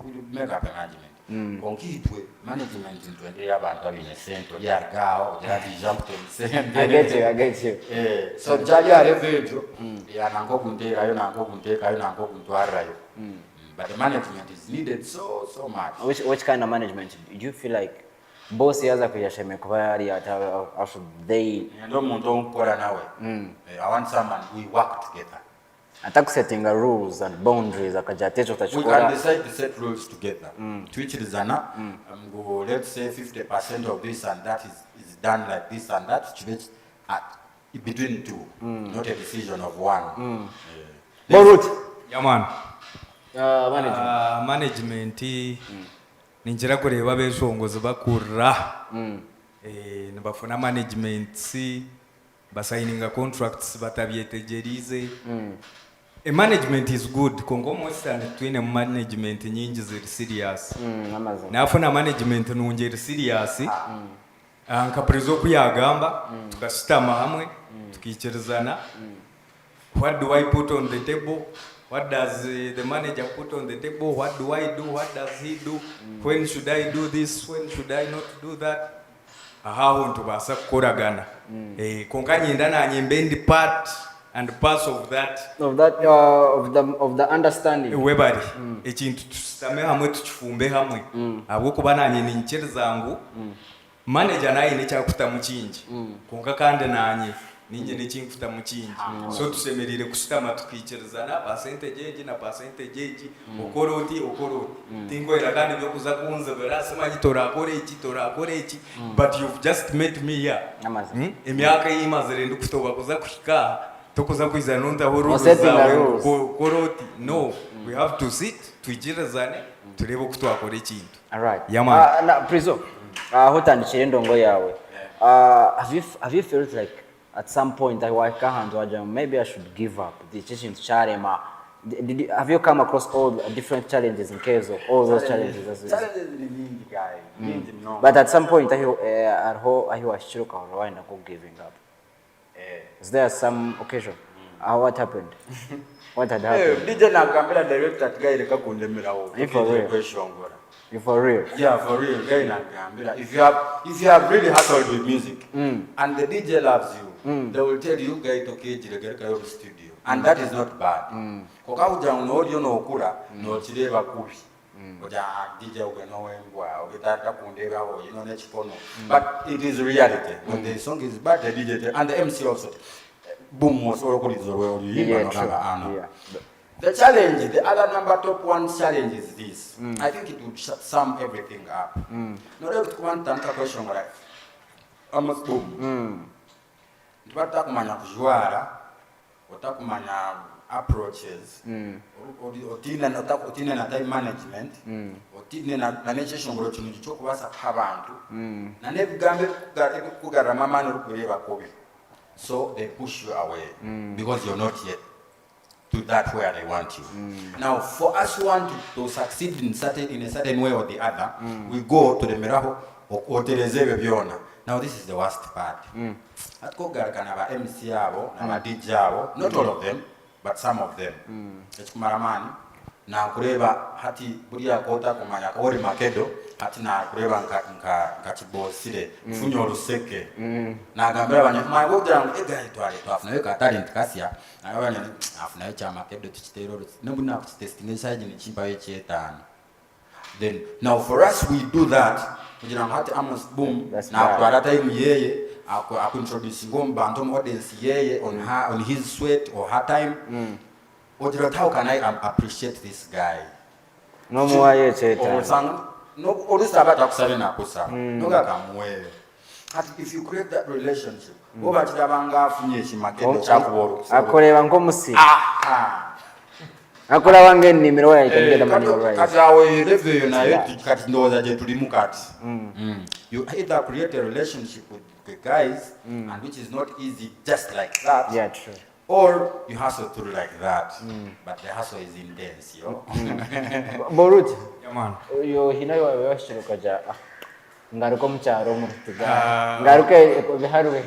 we make up management. Konkitwe management into abantu abine sento yargao yati jump to sento. I get you. So jali arevejo ya nango kunteka yo nango kuntwara yo. But the management is needed so much. Which kind of management do you feel like boss yaza kuyasheme kubari how should they ndo muntu onkora nawe? I want someone we work together. Attack setting rules and boundaries akajatecho tachukua. We can decide to set rules together. Twichirizana go, let's say 50% of this and that is done like this and that, which between two, not a decision of one. Bo Ruti. Yeah man. Management ninjira kureba beshongozo bakura nibafuna management basigninga contracts batabyetegerize. A management is good. Kongo most and twine management nyingi ziri serious. Nafuna management nungeri serious. Anka Prizo kuyagamba tukashitama hamwe tukicherizana. What do I put on the table? What does the manager put on the table? What do I do? What does he do? When should I do this? When should I not do that? Aho ntubasa kukoragana. Konkanyenda na nyembendi part and parts of the understanding. Webari ekintu tusame hamwe tuchifumbe hamwe abo kubana nanye nincherizangu manager naye nechakuta muchinji konka kandi nanye ninje nechinkuta muchinji so tusemerire kusitama tukicherizana percentage na percentage okoroti tingo era kandi byo kuza kunze berasema nyitora akore iki but you've just met me here emyaka yimazire ndukutoba kuza kushika tokuza kuiza nonda horo koroti. No, we have to sit tuijirazane turebe kutwakora ikintu. All right. Yeah, na Prizo hotandikire ndongo yawe. Have you felt like at some point I maybe I should give up the teaching to Charema? Have you come across all different challenges in case of all those challenges? But at some point I was giving up. Is there some occasion? What happened? What had happened? DJ nakambira director tgaireka kundemera wo. You for real? Yeah, for real. Guy nakambira. If you have really hustled with music and the DJ loves you, they will tell you guy to kejireka yo studio. And that is not bad. Koka uja unodio no okura no chireba kubi. Oja DJ ugenowembwa ogitata kundega ho nechipono. But it is reality. When the song is bad, the DJ and the MC also boom was all the challenge, the other top one challenge is this. I think it would sum everything up. Not every one question right. Almost boom. Batakumanya kujwara, otakumanya approaches, otina na time management, otina na necheshongolo chino chokubasa abantu, na nebigambe kugarama mani rukureba kobi. So they push you away because you're not yet to that where they want you. Now, for us who want to succeed in a certain way or the other, we go to the miraho or terezebe biona. Now, this is the worst part. Atko garkana ba MC abo, na ba DJ abo, not all of them, but some of them. Echkumaramani na kureba hati buria kota kumanya kori makedo hati na kureba nka chibosire funyo luseke na gambira banye magoja ega itwale twafuna weka talent kasia na banye afuna echa makedo tichitero nobuna testing side ni chimpa yechietana. Then now for us we do that kujina hati Amos boom na kwa time yeye aku introduce ngomba ntom audience yeye on his sweat or her time. How can I appreciate this guy? No more yet. No, all this about Oxalina Kusa. No, if you create that relationship, go back to the Banga, finish Makedo Chakwo. Akolevangomusi. Akola nimero ya get the money right. Kazawe live the United Cat knows that to the you either create a relationship with the guys, and which is not easy just like that. Yeah, true. Or you hustle through like that, but the hustle is intense, yo. Bo Ruti. Yeah, man. Yo hinayo washiro kaja. Ngaruko mcharo mutiga. Ngaruke biharuwe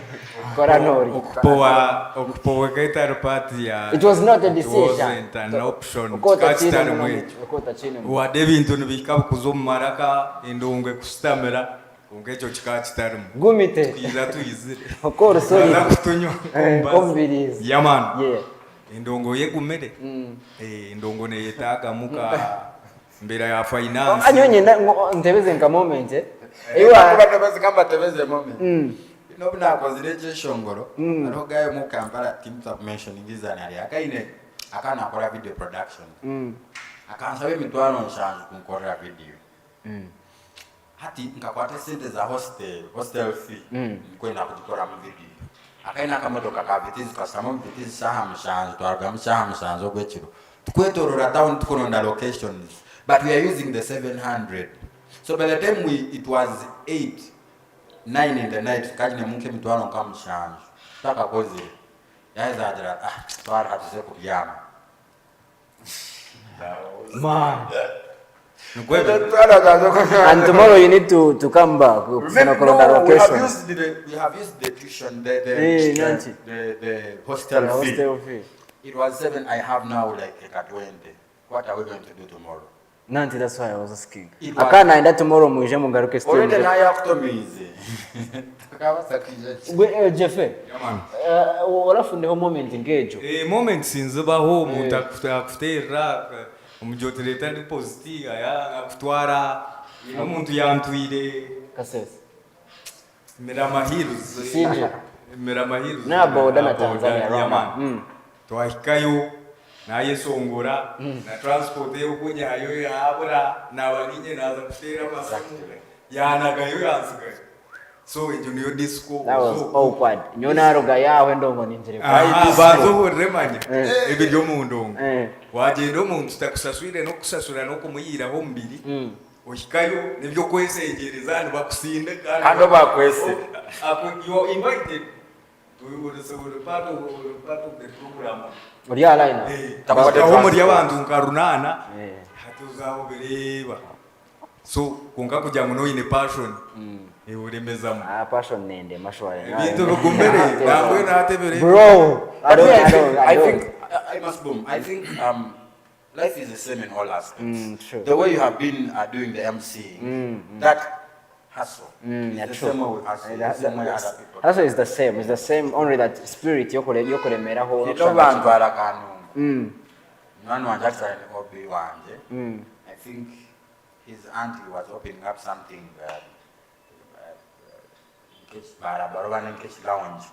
koranori. Okupowa kaita party ya. It was not a decision. It wasn't an option. Ukota chini. Wa Devin nubika kuzomaraka indunge kustamera. Ungecho chikachitarumu. Gumite. Tukiza tuyizire. Okoro sorry. Nakutunyo. Kombirizi. Yeah, man. Yeah. Indongo yegumere. Indongo ne yetaga muka mbira ya finance. Anyonye ntebeze nka moment Ewa tebeze kamba tebeze moment. Nobuna kozire shongoro. Alo gaye mu Kampala team submission ngizana ali akaine akana akora video production. Akansabe mitwano nshanju kunkora video. Hati nkakwata sente za hostel fee kwenda kujikora mu video akaina kamotoka ka vitizi customer vitizi saha mshanzo twarga mshaha mshanzo gwechiro tukwetorora town tukononda locations but we are using the 700. So by the time it was 8-9 in the night kajine munke mitwano kama mshanzo taka kozi yaiza ajira twara hatuse kubyama man. And tomorrow you need to come back. Remember, we have used the tuition, the hostel fee. It was 7. I have now like a 20. What are we going to do tomorrow? Nanti, that's why I was asking. I can't end that tomorrow. Muje mungaruke still. Already I have to be easy. Jefe. Wala funde ho moment ngejo. Moment sinzuba ho mutakutera. Umujoteleta ndi positiva ya akutwara umuntu yantwire kasese Miramahirs sinje Miramahirs na boda na Tanzania rama twahikayo naye Songora na transport yo kunyayo yabura na walinye naza kutera masamu yanagayo yansigaye so engineer disco that was awkward nyona roga yawe ndongo ninjire bazo horemanya ebiryo mu ndongo wagenda omuntu takusaswire no kusasura no kumuyira ho mbiri ohikayo nibyo kwesengereza ni bakusinde kandi bakwese you are invited to part of the program uri alaina tabaho muri abantu nkarunana hatuzaho bireba so kunga kujya muno ine passion uremezamo passion nende mashwaya bintu bugumbere ntabwo natebere bro I think life is the same in all aspects. The way you have been doing the MC, that hustle is the same way with hustle. Hustle is the same. It's the same. Only that spirit yokore mera ho. Abantu barakanu. None one just an hobby one. I think his auntie was opening up something. Barabarwan in Kish Lounge.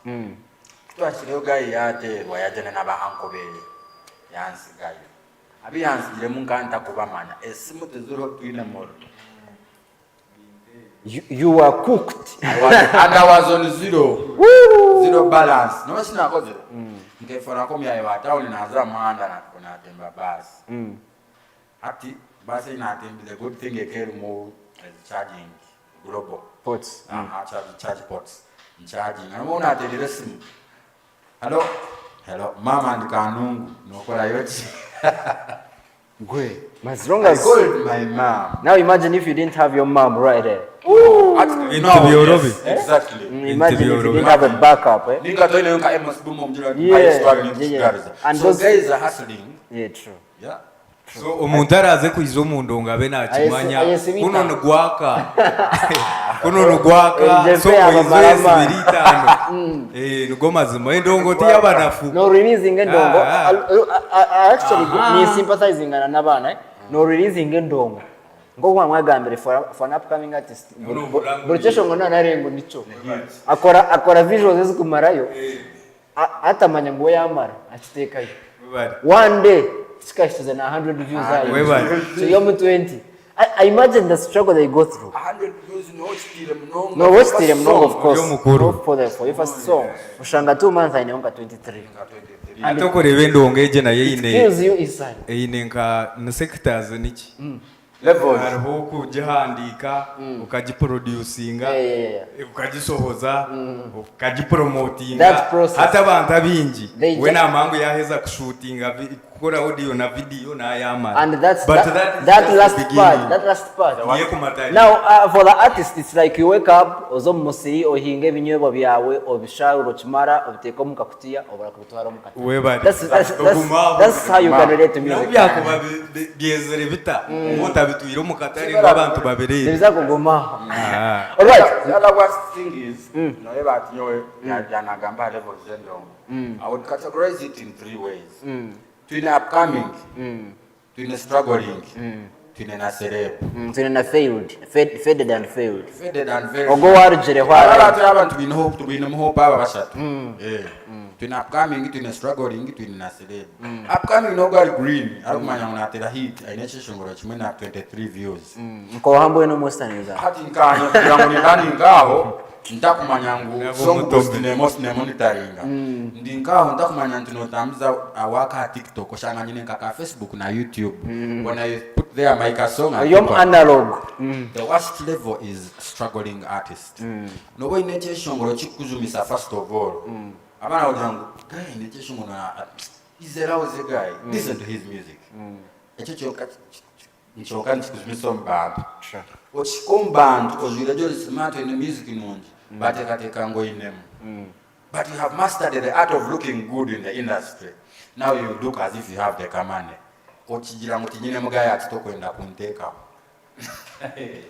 To a slow guy yate, Wayajana Naba Uncle Yansi guy. Abians, Lemunkanta Kubamana, a smooth zero twin more. You were cooked. And I was on zero balance. No, it's not good. Okay, for a coming, I was down in Azamanda and I temper bass. Ati, bass in a temper, the good thing again more charging global Pots. Charge pots. Charging. I won't have to listen. Hello, Mama and Kanung, no, what I heard. As long as I called my mom. now, imagine if you didn't have your mom right there. Exactly. Imagine if you didn't have a backup. Amos and those guys are hustling. Yeah, true. Yeah. So omuntu araze kuiza omuntu ngabe nakimanya kuno nugwaka so kuizo esibirita nugo mazima endongo tiyabanafu no releasing endongo actually ni sympathizing n'abana no releasing endongo ngo mwagambire for an upcoming artist burchesho ngo narengo nico akora visuals ezikumarayo atamanya ngo yamara akitekayo one day to 100 views. So you're 20. I imagine the struggle they go through. 100 views, no, watch them, no, of course. For your first song. Ushanga 2 months, I know 23. And to revendo ongeje na yine. Excuse you, Isai. Yine nka na sectors nichi. Level. Hariho kujihandika, ukajiproducinga, ukajisohoza, ukajipromotinga. Hata abantu abinji. Wena amangu yaheza kushutinga kukora audio na video na ayama. And that last part. Now for the artist it's like you wake up ozo musiri ohinge binyebo byawe obishawe rochimara obiteko mukakutia obara kubitwara mukata. That's how you can relate to music. Yakuba byezere bita mutabitwira mukatari ngabantu babere. Biza kugoma. All right. The other worst thing is no eba tinyowe yana gamba level zendo. I would categorize it in 3 ways. To an upcoming, to an struggling, to an celeb, to an failed, faded and failed. Or go out to the to be hope to be no hope power. To an upcoming, to an struggling, to an celeb. Upcoming no girl green. I don't mind on a hit. I nation where 23 views. Kohambo no most times. Hatin Kano, running go. Ndakumanyangu Ssonko ne monitoringa ndingaho ndakumanya ntinotambiza awaka TikTok oshanganyine kaka Facebook na YouTube when I put there my song yom analog the worst level is struggling artist no way neche shongoro chikuzumisa first of all abana ojangu guy neche shongoro is a lousy guy listen to his music echo choka chikuzumisa mbamba ochikomband ozirajo smart in the music nonje but but you have mastered the art of looking good in the industry. Now you look as if you have the command.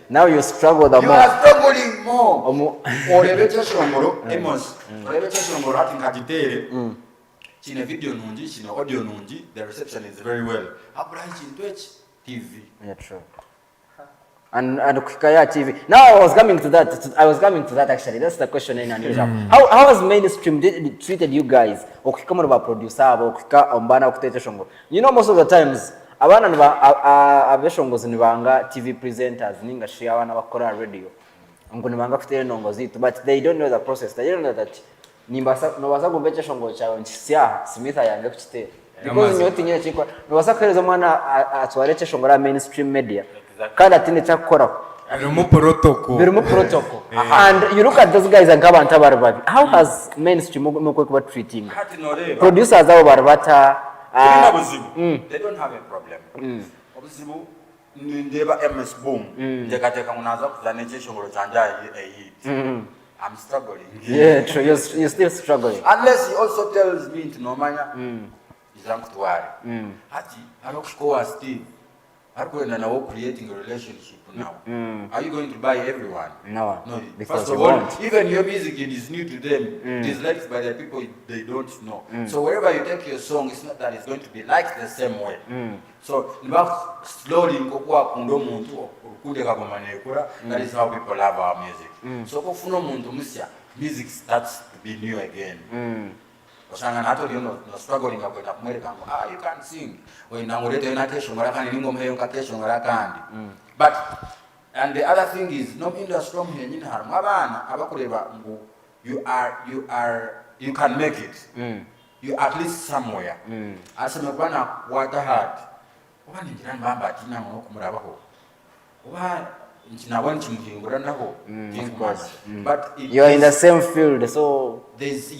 Now you struggle the more. You are struggling more. Amos. In a video nunji, in audio nunji, the reception is very well. TV. Yeah, true. And EYIT TV. Now I was coming to that actually. That's the question in unusual. How has mainstream treated you guys? Okikama no ba producer abo okika ombana kutete shongo. You know most of the times abana abeshongo zinibanga TV presenters ninga share abana bakora radio. Ngo nibanga kutete nongo zitu but they don't know the process. They don't know that nimbasa no basa kumbecha shongo chawe nsya Smitha yange kutete. Because nyoti nyine chikwa no basa kwereza mwana atwareche shongo la mainstream media. Kada tine chakora birumu protocol and you look at those guys and kabanta barbabi how has mainstream mukwe treating producers abo barbata they don't have a problem obuzibu ndeba Amos boom ndekateka munaza kuzaneche shongoro chanja EYIT I'm struggling yeah true you're still struggling unless he also tells me to no manya izamkutwari hati arokshikowa Steve are creating a relationship now. Are you going to buy everyone? No. Because first of all, even your music is new to them. It is liked by the people they don't know. So wherever you take your song, it's not that it's going to be liked the same way. So slowly, that is how people love our music. So music starts to be new again. No struggling you can't sing. But And the other thing is, no industry from here, you can make it. You at least somewhere. As a man, water hard. One in Bamba, Tina, but you're in the same field, so there's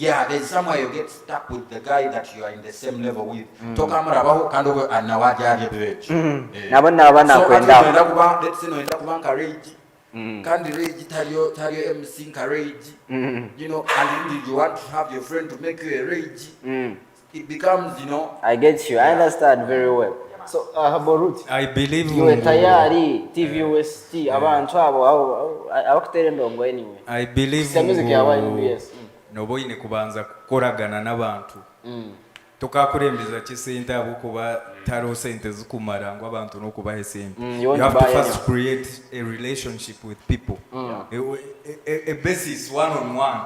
somewhere you get stuck with the guy that you are in the same level with. Toka murabaho kandi we anawaja yebechi. Nabona kwenda. Let's say no enda kubanka rage. Kandi rage tariyo MC rage. You know, and you want to have your friend to make you a rage. It becomes, you know. I get you. I understand very well. So, Bo Ruti, I believe you tayari TV West abantu abo abakutere ndongo anyway. I believe music ya YBS. Nobo ine kubanza kukoragana n'abantu. Tukakurembeza kisente abo kuba taro sente zikumara ngo abantu no kubahe sente. You have to first create a relationship with people. A basis one on one.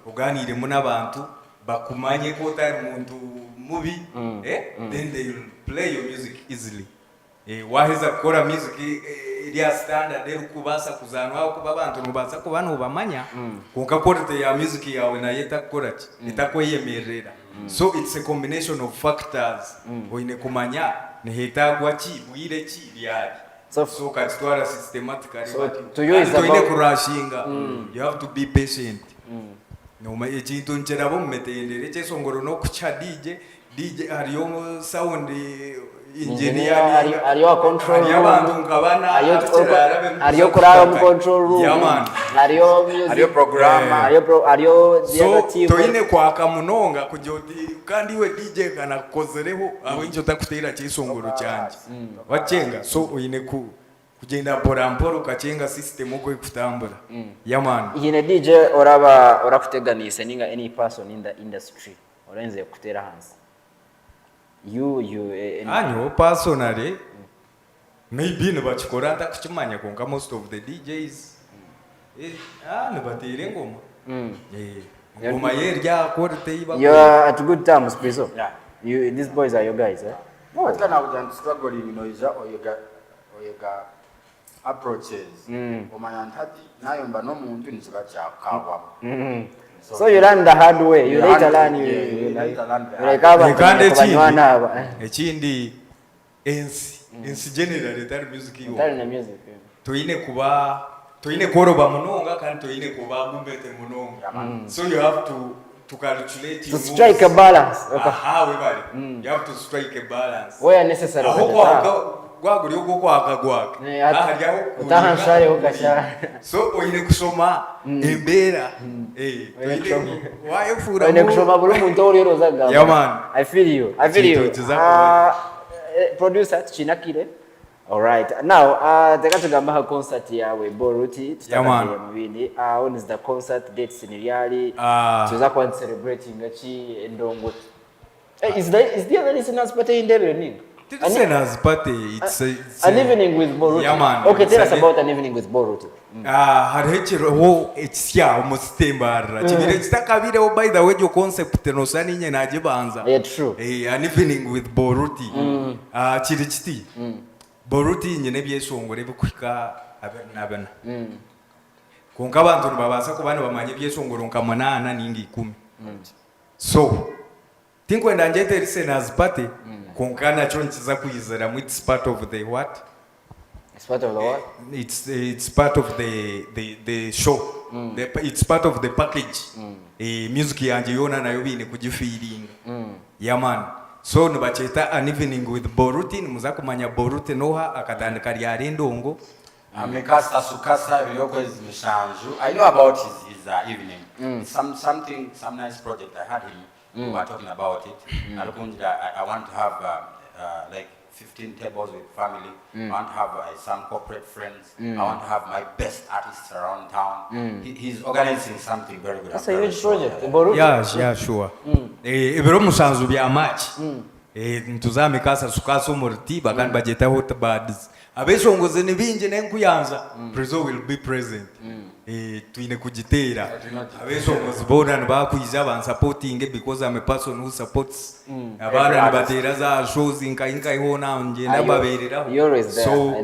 Uganire mu n'abantu bakumanye ko tari muntu mubi, then they will play your music easily. Waheza kukora music iliya standard ukubasa kuzanwa kuba abantu nubaza kuba nubamanya kunka quality ya music yawe na yeta kukora itakweyemerera. So it's a combination of factors oine kumanya ne hetagwa ki bwire ki byari. So katwara systematically. So to you is about kurashinga. You have to be patient. No ekintu ncherabo mmetendere Ssonko no kucha DJ ariyo sound engineer ariyo control ariyo bantu ngabana ariyo kuraba mu control room ariyo music ariyo program ariyo so toine kwaka munonga kujodi kandi we DJ kana kozereho awenjo takutera Ssonko cyanje wachenga so uine kugenda poramporo kachenga system uko ikutambura yaman yine DJ orakuteganise ninga any person in the industry orenze kutera hansi anyo personally maybe nabachikora atakuchimanya konka most of the DJs nabatire ngoma ngoma yerya korte iba you're at good terms Prizo. Yeah, these boys are your guys, what kind of struggling, you know, is that or you got approaches omanyantati nayo mba no muntu nzika chakabwa. So you learn the hard way. You later learn. You ekindi ensi generally that music yo. Toine koroba munonga kandi toine kuba gumbete munonga. So you have to calculate to strike a balance. You have to strike a balance. Where necessary. Gwaguri uko kwakagwaka utahanshare ukashara so oine kusoma embera wayefura oine kusoma buri muntu uri rozaga. Yeah man, I feel you producer chinakire. All right, now tekatugamba concert yawe Bo Ruti tutakaye mubindi when is the concert dates in really tuza kwa celebrating gachi ndongo is there any listeners party in there nini. Listeners party, it's an evening with Bo Ruti. Yeah man. Okay, tell us about an evening with Bo Ruti. Harechero ho etsia omustembara. Chibire chitakabire by the way your concept no sani nye najibanza. Yeah, true. An evening with Bo Ruti. Chirichiti. Bo Ruti nyene bye Ssonko rebukwika abena. Konka abantu babasa kubana bamanye bye Ssonko ronka 8 ningi 10. So tinkwenda njete listeners party konkana chonchiza kuyizera mu it's part of the what? It's part of the what? It's part of the show. It's part of the package. Music yanje yona nayo bine kujifeeling. Yeah man. So nibacheta an evening with Bo Ruti muzakumanya Bo Ruti noha akatandika lyari ndongo. Amekasa sukasa biloko ezimishanju. I know about his evening. Some nice project I had him. We were talking about it. I want to have like 15 tables with family. I want to have some corporate friends. I want to have my best artists around town. He's organizing something very good. That's a huge project. Yeah, sure. Ebero musanzu bya match. Ntuzame kasa sukaso murti bagani bajeta hot bads. Abeshongoze nibinje nenkuyanza. Prizo will be present. Tuine kujitera abeshongoze bona bakwiza ban supporting because I'm a person who supports abana nibatera za shows inka ihona nje nababerera. So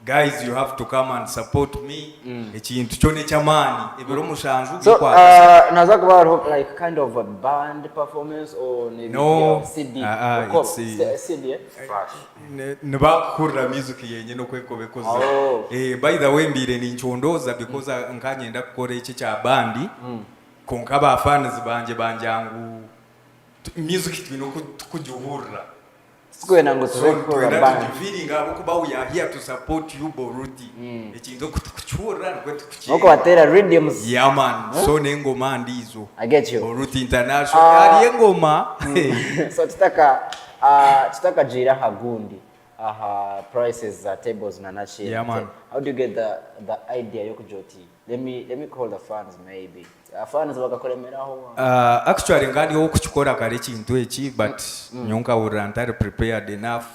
guys, you have to come and support me. Ekintu kyone kyamaani ebiro mushanju So, bikwata. naza kuba like kind of a band performance or maybe No. CD. It's CD. Nebakukurra music yenye no kwekobekoza. Oh. By the way mbire ninchondoza because nkanyenda kukora iki kya bandi. Konka ba fans banjangu music twino kujuhurra. Sikuena ngo turekora band. Feeling abo kuba we are here to support you Bo Ruti. Ekintu kuchura kwetu kuchira. Oko batera rhythms. Yeah man, so nengoma ndizo. I get you. Bo Ruti International ari engoma. So tutaka jira hagundi. Prices za tables na nashi. Yeah man. How do you get the idea yokujoti? Let me call the fans maybe. Fans bakakolemeraho. Actually ngani okukikora kare kintu eki but nyonka urantare prepared enough.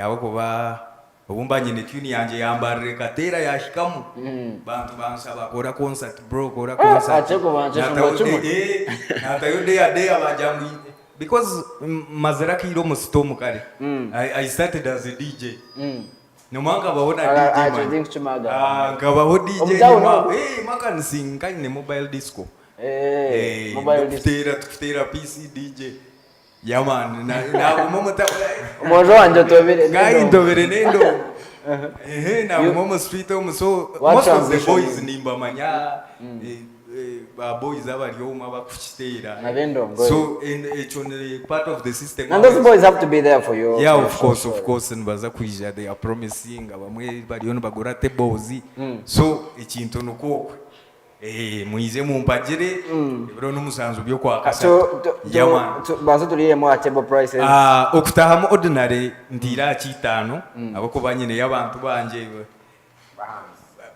Abakuba obumba nyine tune yanje yambarire katera yashikamu. Bantu bansaba kora concert bro kora concert. Acheko banje shumba. Natayode ya day abajamu because mazaraki iro musitomu kare. I started as a DJ. Nomanga babona DJ man. Ngabaho DJ maka nsinganye mobile disco. Mobile disco. Tukutera PC DJ. Yeah man, na umomota. Mojo wanje tobere. Ngai ndobere nendo. Na umomo street so most of the boys nimba manya. Boys abarioma bakuchitera. So it's on part of the system. And those boys have to be there for you. Yeah, of course nbaza kuija they are promising abamwe bariona bagora tables. So ikintu nuko muize mumpagire ibiro numusanzu byo kwa kasatu. Bazo tuliye mu table prices. Okutahamu ordinary ndira kitano abako banyine yabantu banje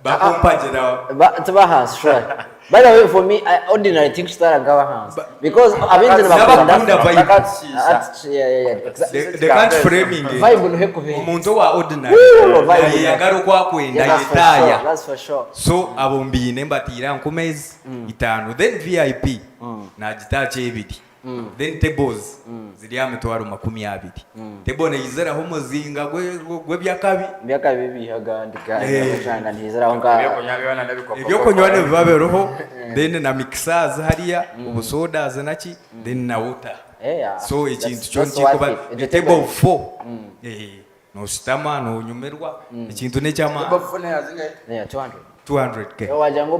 Hands, sure. By the way, for me, I ordinary think start hands because I've been to the can't framing umuntu wa ordinary yagaro kwa kwenda yetaya. That's for sure. So abombi nembatira nkumezi itano then VIP na gitache ebidi then tables ziri ametwaro 20 table ne izera ho muzinga gwe byakabi bihagandika cyangwa ntizera ho ibyo konywane bibaberoho then na mixers hariya ubusodas naki then na water. So ikintu cyonki kuba table 4 no stama no nyumerwa ikintu ne cyama 200k wajango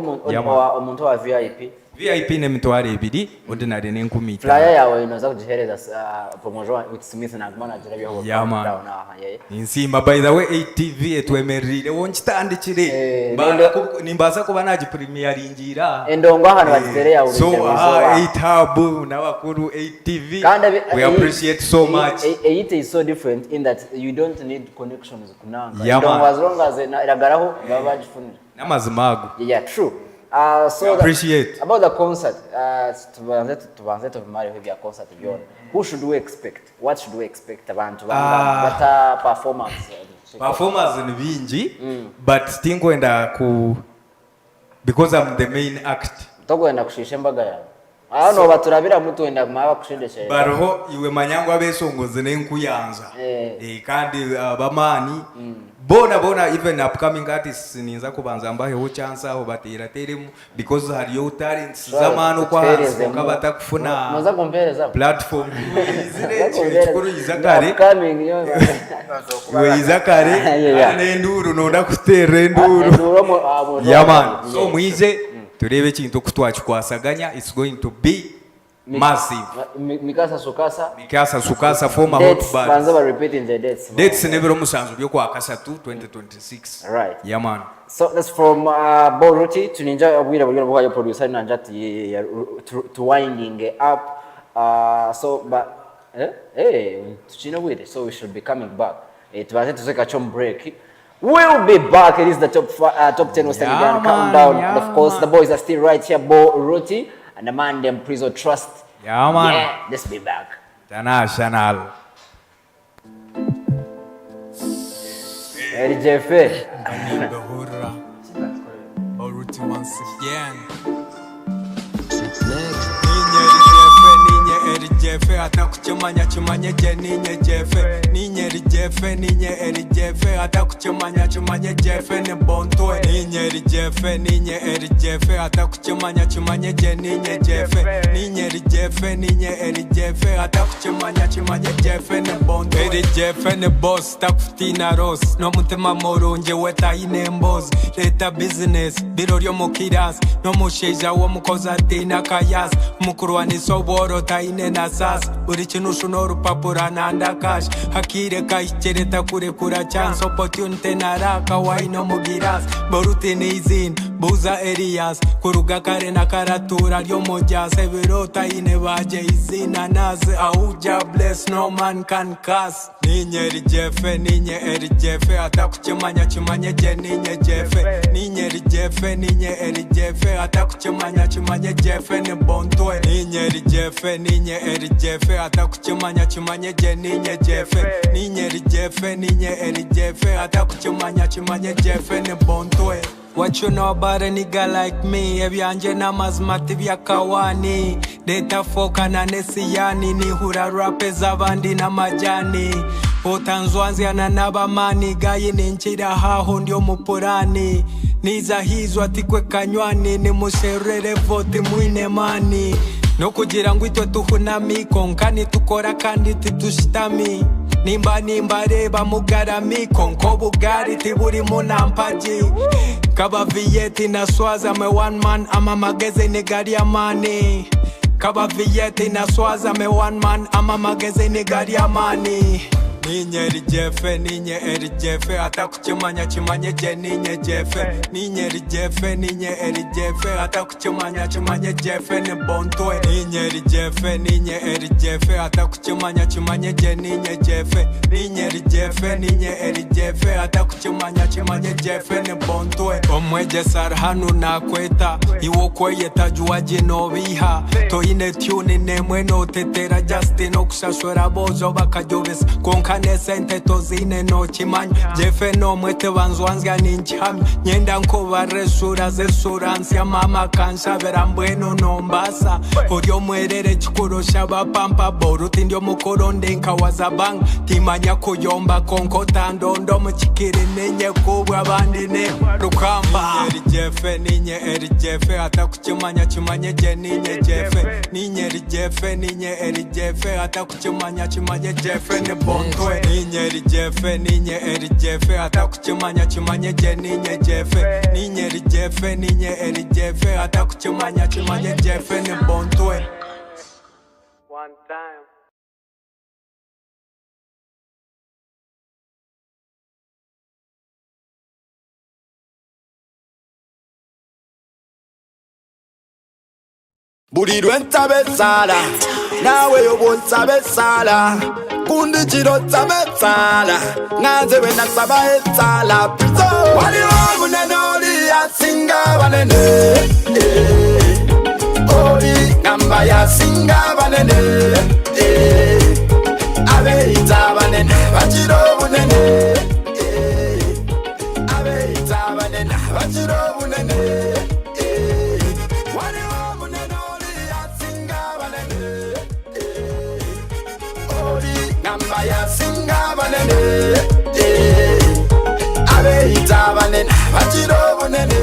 umuntu wa VIP ne mitware ebiri ordinary ne 10. Flyer yawe inoza kujihereza promotion with Smith na manager byo down insimba by the way EYIT TV etwemerire wonchitandikire nimbaza kuba naji premier ingira endongo hano bazitereye uri so EYIT Hub n'abakuru EYIT TV we appreciate so much. EYIT is so different in that you don't need connections kunanga ndongo as long as iragaraho babajifunira n'amazimago. Yeah, true. So appreciate about the concert, tubanze tumare vya concert byo. Who should we expect? What should we expect abantu bata performance ni bingi but tingoenda ku because I'm the main act. Togoenda kushisha mbaga yawe. Ano baturabira mutu wenda kumaba kushindeshe. Baroho iwe manyango abesongoze nenkuyanza. Kandi bamani bona even upcoming artists ninza kubanza mbahe ho chance aho batera teremu because hari yo talents zamano kwa hansi kabata kufuna maza kompereza platform izire chikuru izakare upcoming yo we izakare nenduru nonda kutera enduru yaman so muize turebe kintu kutwachikwasaganya it's going to be massive. Mikasa sukasa former hot band. Banza ba repeating the dates. Dates nebero musanzu byo kwa kasatu 2026. Right. Yeah man. So that's from Bo Ruti to Ninja Abwira bwa producer Ninja to winding up. So but tuchino with it. So we should be coming back. Tuanze tuzeka chom break. We'll be back. It is the top 10 Western Uganda countdown. And of course the boys are still right here. Bo Ruti and the man them Prizo Trust. Yeah man. Yeah, let's be back. International. RJF. Bo Ruti once again. Next. Ninja jefe atakuchimanya chimanye je ninye jefe ninye ri jefe ninye eri jefe atakuchimanya chimanye jefe ne bontwe ninye ri jefe ninye eri jefe atakuchimanya chimanye je ninye jefe ninye ri jefe ninye eri jefe atakuchimanya chimanye jefe ne bontwe eri jefe ne boss takufitina ros no mutima morunje weta ine mbozi leta business biro ryo mukiras no musheja wo mukoza dina kayas mukurwani soboro taine nasas buri kintu shuno rupapura nanda cash hakire kayichereta kure kura chance opportunity naraka waino mugiras boruti nizin buza areas kuruga kare na karatura ryo mojase biro taine baje izina naze auja bless no man can curse ninye ri jefe ninye eri jefe atakuchimanya chimanye je ninye jefe ninye ri jefe ninye eri jefe atakuchimanya chimanye jefe ne bontwe ninye ri jefe ninye eri jefe atakuchimanya chimanye je ninye jefe ninye ri jefe ninye eri jefe atakuchimanya chimanye jefe ne bontwe. What you know about a nigga like me? Ebyanje na mazmati vya kawani Data foka na nesiyani Ni hura rappers abandi na majani Otanzwanzi ananaba mani Gayi ni nchira haho ndio mupurani Niza hizo atikwe kanywani Ni musherere voti mwine mani No kugira ngwito tuhunami Konkani tukora kandi titushitami Nimba reba mugarami Konko bugari tiburi munampaji Kaba viyeti na swaza me one man ama mageze ni gari ya mani Kaba viyeti na swaza me one man ama mageze ni gari ya mani Ninye eri jefe, ninye eri jefe atakuchimanya chimanye je ninye jefe Ninye eri jefe, ninye eri jefe atakuchimanya chimanye jefe ne bontwe Ninye eri jefe, ninye eri jefe atakuchimanya chimanye je ninye jefe Ninye eri jefe, ninye eri jefe atakuchimanya chimanye jefe ne bontwe Omweje sarhanu na kweta Iwo kweye tajua jino biha Toine tune nemwe no tetera Justin okushashwera bozo bakajoves Kane sente tozine no chimanyo Jefe no mwete banzwanzga ninchami Nyenda nkoba resura zesura Nsya mama kansha vera mbweno no mbasa Oryo mwerere chikuro shaba pampa Boruti ndio mukoro ndenka wazabanga Timanya kuyomba konko tandondo Mchikiri nenye kubwa bandi ne rukamba Ninye eri jefe atakuchimanya chimanye je ninye jefe Ninye eri jefe ninye eri jefe atakuchimanya chimanye jefe ne bondo Ninye eri jefe, ninye eri jefe atakuchimanya chimanye je ninye jefe Ninye eri jefe, ninye eri jefe atakuchimanya chimanye jefe ne bontwe One time Buri rwenta besala nawe yobonsa besala kundi chiro tsabetsala nganze wena saba etsala Prizo wali munene oli yasinga banene oli ngamba yasinga banene abeita banene bachiro bunene abeita banene bachiro bunene Namba singa banene abeita banene bachiro bunene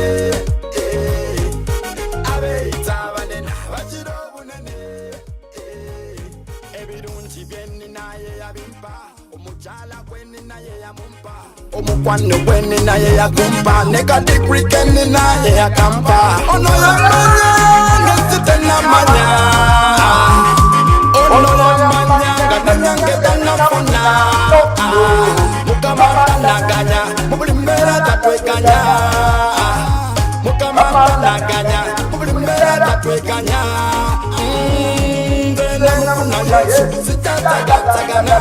abeita banene bachiro bunene ebirungi byenni naye yabimpa omujala kwenni naye yamumpa omukwano kwenni naye yakumpa neka degree kenni naye yakampa ono yamanya ngesitena manya ono yamanya Nyange dana funa Mukamara naganya Mubulimera tatwekanya Mukamara naganya Mubulimera tatwekanya Mbele muna yesu Sitatagatagana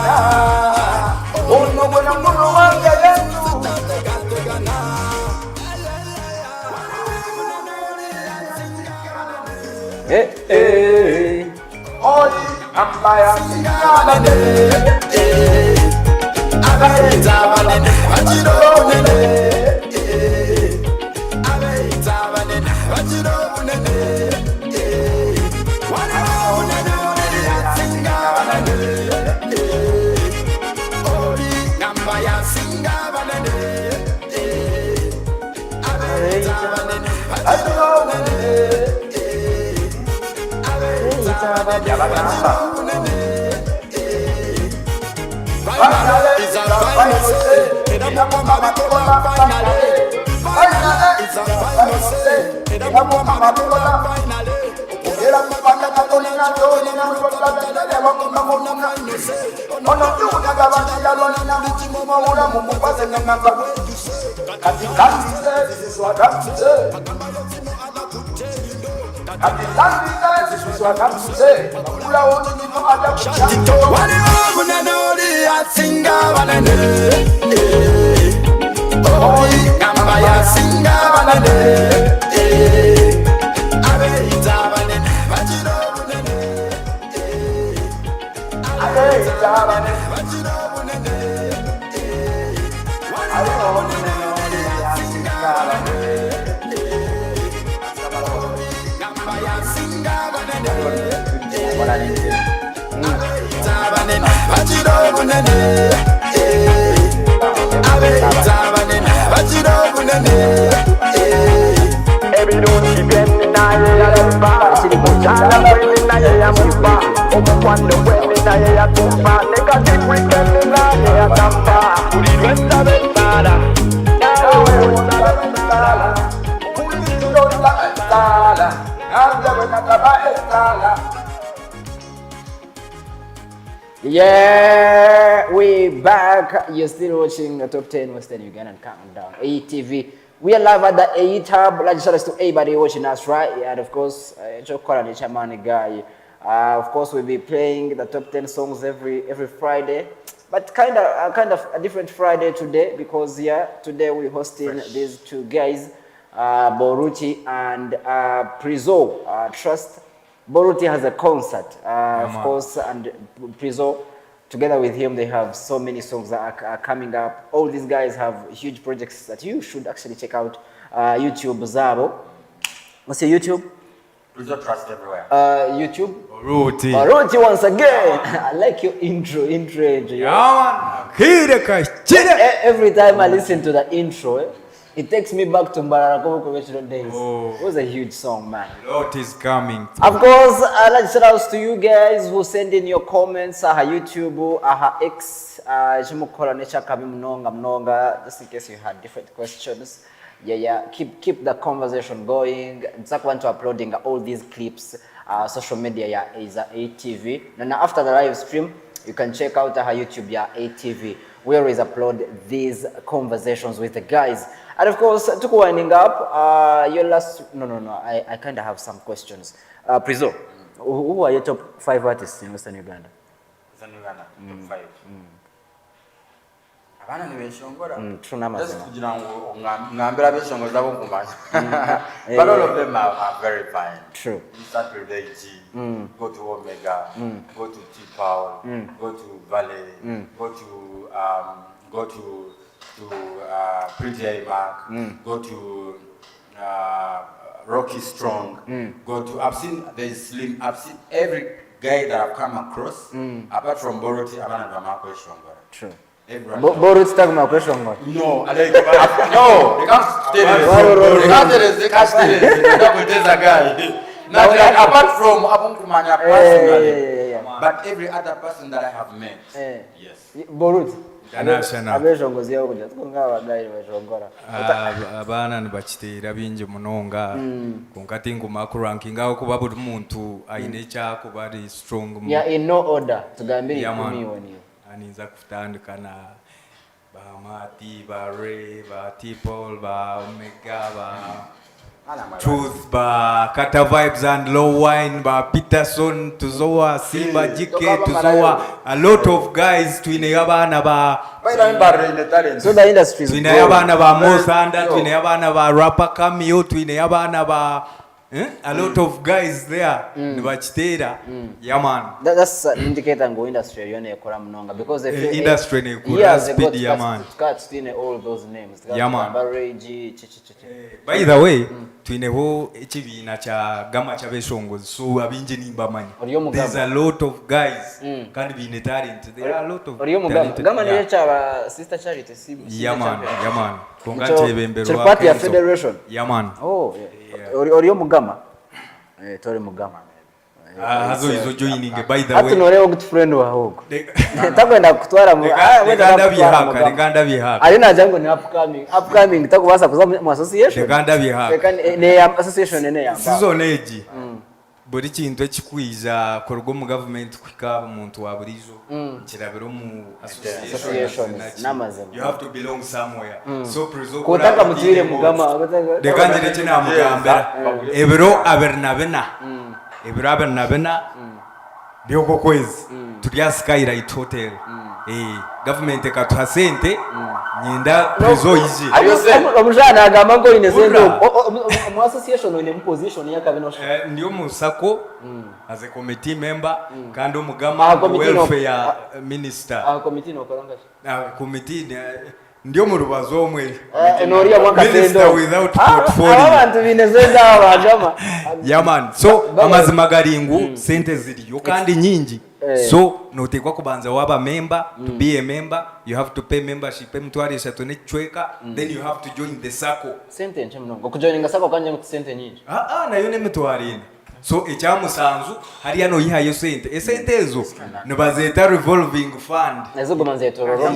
Ono mwana munu wange yesu Sitatagatagana Oli Ambaya singa banene abeita banene bachiro bunene abeita banene bachiro bunene wana bunene oli singa Yeah, we back. You're still watching the Top 10 Western Ugandan Countdown, EYIT TV. We are live at the EYIT Hub. Large shout outs to everybody watching us, right? And of course, Chokola the Chamani guy. Of course, we'll be playing the top 10 songs every Friday, but kind of a different Friday today because today we're hosting these two guys, Bo Ruti and Prizo. Trust. Bo Ruti has a concert, of course, and Prizo, together with him, they have so many songs that are coming up. All these guys have huge projects that you should actually check out. YouTube Zabo. What's your YouTube? Prizo Trust everywhere. YouTube. Ruti. Ruti once again. I like your intro. Every time I listen to the intro, it takes me back to Mbararakobo Conventional days. Oh. It was a huge song, man. A lot is coming. Of course, I'd like to shout out to you guys who send in your comments. Aha YouTube, aha X, Jimukola Necha Kabi Mnonga, just in case you had different questions. Yeah. Keep the conversation going. It's like want to uploading all these clips, social media is EYIT TV. And after the live stream, you can check out our YouTube EYIT TV. We always upload these conversations with the guys. And of course, to winding up, your last I kind of have some questions. Prizo, who are your top 5 artists in Western Uganda? Western Uganda, top 5. Abana ni benshongora. Just kugira ngo ngambira benshongora zabo kumanya. But all of them are very fine. True. You start with AG, go to Omega, go to T-Power, go to Valley, go to Prizo Mark, go to Rocky Strong, go to I've seen every guy that I've come across, apart from Bo Ruti, Abana Bamako Shongora. True. Bo Ruti tag my question. No, no, they can't tell it. There's a guy. Now, apart from Abunkumanya personally, but every other person that I have met, yes. Bo Ruti. Abana nibachitira bingi munonga kunkati nguma kurankinga kuba buri muntu aine cyako bari strong mu in no order tugambiri kumi woni aniza kutandukana ba Mati ba Ray ba T-Paul ba Omega ba Truth ba Kata Vibes and Low Wine ba Peterson tuzoa Simba JK tuzoa a lot of guys twine abana ba so the industry twine abana ba Mosanda twine abana ba Rapper Cameo twine abana ba a lot of guys there nibachitera yeah man that's an indicator ngo industry yone ekora mnonga because if industry ne kura speed yeah man cuts in all those names yeah man by the way twineho ekibina cha gama cha beshongo so abinje nimba manyi there's a lot of guys kandi bine talent there are a lot of gama ni cha sister charity yeah man konga chebembero party ya federation yeah man oh Oriyo Mugama. Tori Mugama. hazo izo joining by the hatu way noreho good friend wa huko takwenda kutwara mu Reganda bihaka ari najango ni upcoming takubasa kuza mu association Reganda bihaka ne association ne yamba season age buri kintu ekikwiza korwa mu government kwika umuntu wa burizo kirabero mu association namaze you have to belong somewhere so Prizo kutaka mutire mugama dekanje kina mugambera ebiro abernabena byoko kwezi turya Skylight Hotel government ekatuha sente nyenda Prizo yije omujana agamba ngo ine sente mu association ne mu position ya kabinosho ndiyo musako as a committee member kandi umugama welfare minister committee no koranga committee ndiyo mu rubazo omwe noriya mwaka minister without portfolio abantu binezeza abagama yaman so amazima garingu sente ziriyo kandi nyingi so notekwa kubanza waba member to be a member you have to pay membership emtwari shatone chweka then you have to join the circle sente nche mnongo kujoininga sako kanje mu sente nyingi nayo ne mitwari so ecyamusanzu hari hano yihayo sente esente ezo nibazeta revolving fund ezo gomanze tororo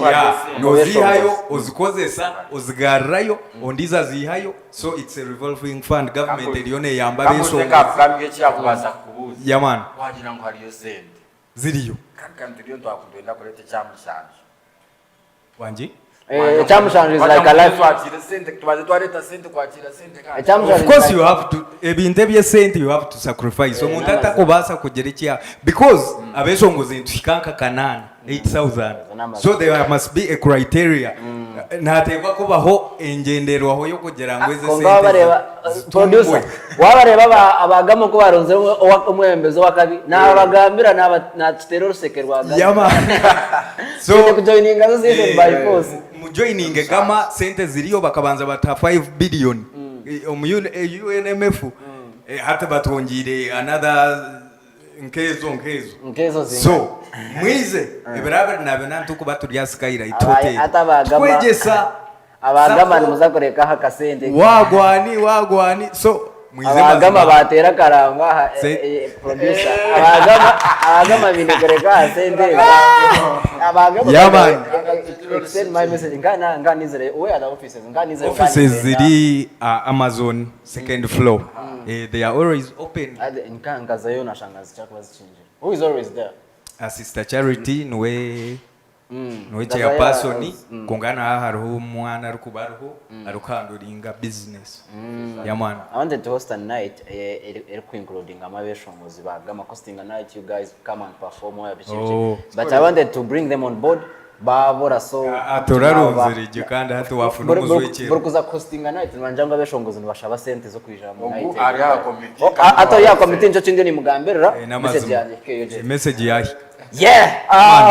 nozihayo ozikozesa ozigarrayo ondiza zihayo so it's a revolving fund government elione yamba beso kambye kyakubaza kubuza yaman wagira ngo hariyo sente ziriyo kandi ndiyo twakudenda kurete cyamusanzu wanji chamushanje is like a life of course you have to ebinte bye sente you have to sacrifice omuntu atakubasa kugerekia because abeshongoze ntuhikanka kanana 8000 so there must be a criteria natekwa kubaho engenderwaho yo kugira ngo eze sente producer wabareba abagamo ko baronze umwembezo wakabi nabagambira na terror sekerwa yama so kujoininga association by force mujoininge kama sente ziriyo bakabanza bata 5 billion UNMF hata batongire another nkezo so mwize ibirabe nabenantu kuba turya Skylight Hotel kwegesa abagama muzakoreka haka sente wagwani so abagama batera karanga producer abagama binikoreka sente abagama yaman send my message ngani zile where are the offices ziri Amazon second floor they are always open nkanga zayo na shangazi chako bazichinje who is always there Sister Charity nowe chairperson kungana hariho mwana arikubaruho arukanduringa business yaman I wanted to host a night including amabeshongozi bagama hosting a night you guys come and perform where but I wanted to bring them on board babora so atorarunzirije kandi hati wafuna umuzwekera burkuza hosting a night manjanga beshongozi nibashaba sente zo kwijana mu night ari ha committee ato ya committee nco cindi ni mugamberera message yahi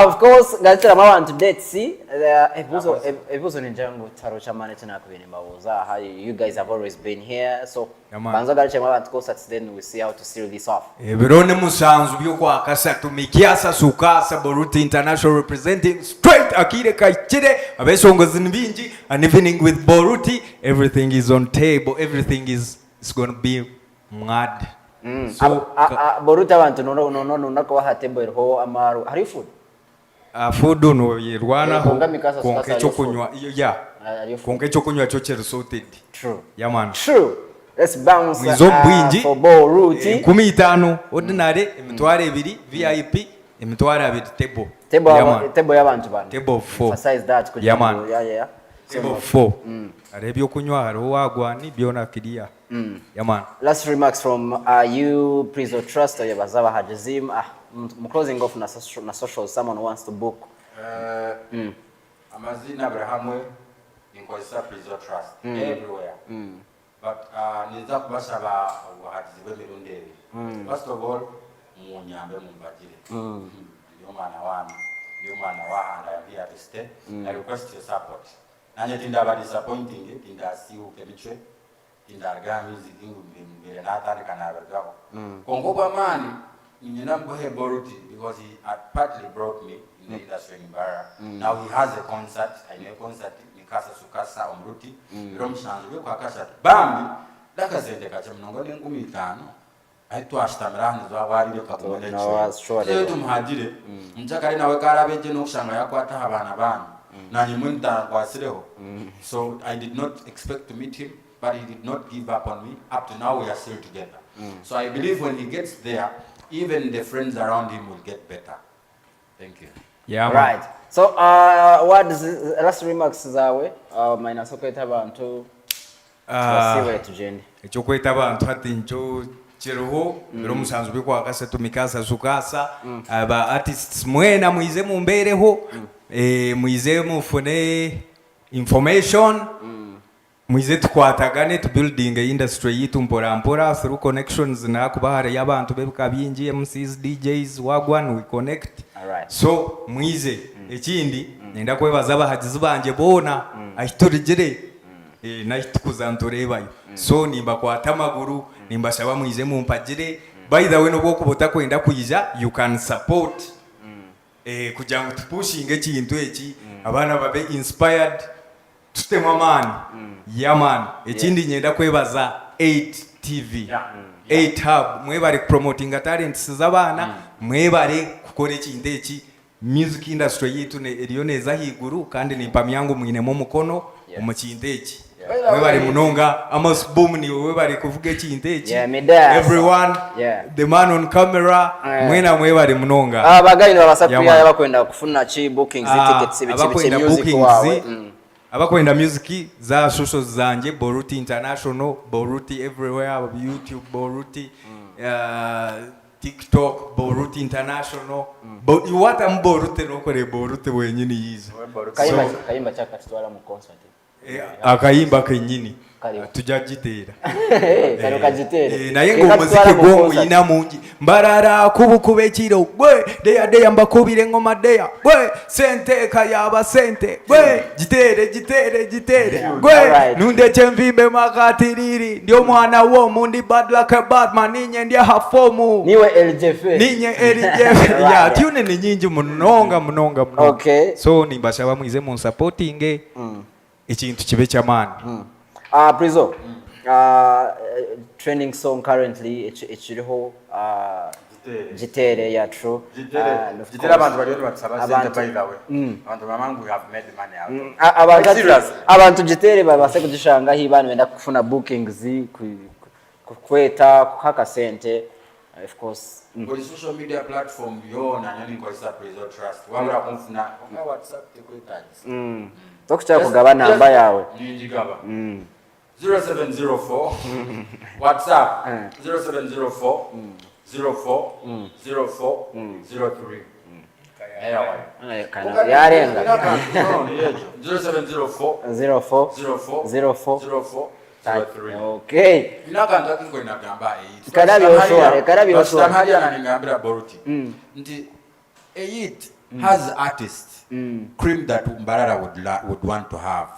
of course gatira abantu date see ebuzo ninjango taro chamane tena kubini mabuza how you guys have always been here so banza gariche abantu ko sats then we see how to seal this off ebirone musanzu byo kwa kasatu mikiasa sukasa Bo Ruti international representing straight akire kachire abeshongozi nibinji an evening with Bo Ruti everything is on table everything is going to be mad so Bo Ruti abantu no nako bahatembo ho amaru hari food food no yirwana konke cyo kunywa konke cyo kunywa cyo sorted true yaman true let's bounce for Bo Ruti 15 ordinary emitware 2 VIP emitware 2 table y'abantu bana table 4 emphasize that kugira table 4 arebyo kunywa hariho wagwani byona kiria yaman last remarks from you Prizo Trust yabazaba hajizim closing off na social someone wants to book amazina Abrahamwe inkozesa Prizo Trust everywhere but niza kubasaba abahajizi b'emirundi first of all munyambe mumbagire ndio maana wahanga ya biste I request your support nanye tinda disappointing tinda siu kebichwe tinda gami zigingu mbere natani kanabagaho kongoba mani nyina mbohe Bo Ruti because he partly brought me in the industry in Bara now he has a concert mikasa sukasa Ruti romshanzu kwa kasha bambi dakazende kacha mnongo 15 aitu ashtamira nzwa wari yo kakumone sure cyo tumuhagire mchakari nawe karabeje no kushanga yakwata abana bana nanye mwinta kwasireho. So I did not expect to meet him, but he did not give up on me. Up to now we are still together. So I believe when he gets there, even the friends around him will get better. Thank you. Yeah, right. So what is last remarks zawe mina sokweta abantu basiwe tujende ekyokweta abantu hati ncho chiroho ro musanzu bikwa kase tumikasa zukasa aba artists mwena muize mumbereho muize mufune information muize tukwatagane to building a industry yitu mpora through connections na kubahare y'abantu bebuka bingi MCs DJs wagwan we connect. Alright. So muize ekindi nenda kwebaza abahagizi banje bona ahiturigire nahitukuzanturebayo so nimba kwata amaguru nimba shaba muize mumpagire by the way no bwo kubota kwenda kuyija you can support kugira ngo tupushinge kintu eki abana babe inspired tutema man yaman ekindi nyenda kwebaza EYIT TV EYIT Hub mwebare promoting talents z'abana mwebare kukora ekintu eki music industry yitu ne eriyo neza higuru kandi ni pamyango mwinemo mukono umukintu eki mwebare munonga Amos boom ni webare kuvuga ekintu eki everyone the man on camera mwena mwebare munonga abagayi babasapya bakwenda kufuna chi bookings tickets bichi music wawe abakwenda music za social zanje Bo Ruti International, Bo Ruti everywhere, YouTube Bo Ruti, TikTok Bo Ruti International. But you want am Bo Ruti no kore Bo Ruti wenyini yizo. Kayimba chaka twala mu concert. Akayimba kenyini tujagitera na yengo muziki gongo ina mungi mbarara kubukubekiro gwe deya mbakubire ngoma deya gwe sente kayaba sente gwe gitere gwe nunde chemvimbe makatiriri ndio mwana wo mundi bad like a Batman ninye ndia hafomu niwe LJF ya tune ni nyingi munonga okay so nimbashaba mwize mu supporting ikintu kibe cyamani Prizo trending song currently ichiriho Jitere ya true Jitere abantu bari batsaba sente by the way abantu bamangu have made money out abantu Jitere babase kugishanga hibana wenda kufuna bookings kweta kaka sente of course kuri social media platform yona nyani kwa Prizo trust wabura kumfuna kwa WhatsApp tekwetaji Tokucha kugaba namba yawe. Nijigaba. 0704 WhatsApp 0704 04 04 03. Yarenga. 0704 04 04 03. Okay. Inakanda kwenda gamba Karabi osho. Hali ananingambira Bo Ruti. Nti EYIT has artists cream that Mbarara would want to have.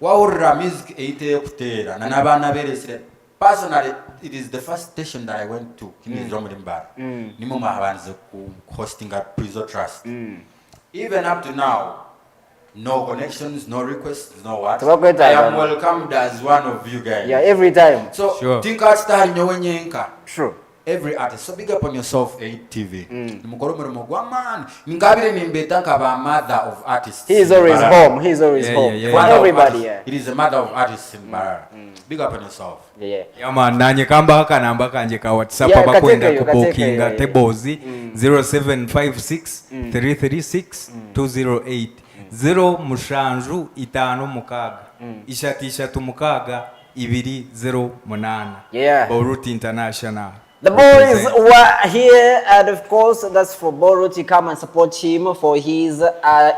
Waurra music eite kutera na nabana beresire. Personally, it is the first station that I went to in Mbarara. Nimo mahabanze ku hosting at Prizo Trust. Even up to now, no connections, no requests, no what. I am welcomed as one of you guys. Yeah, every time. So think I start nyowenyenka. True. Every artist, so big up on yourself, EYIT TV. Mother of artists. He is always home. He is always home. For everybody. It is a mother of artists in Mbarara. Big up on yourself. Yeah. Man, nanye kamba kanamba kanje ka WhatsApp abakwenda kubokinga tebozi 0756 336 208 0 mushanju 5 mukaga ishatu mukaga 208. Yeah. Bo Ruti International. The boys were here, and of course, that's for Bo Ruti. Come and support him for his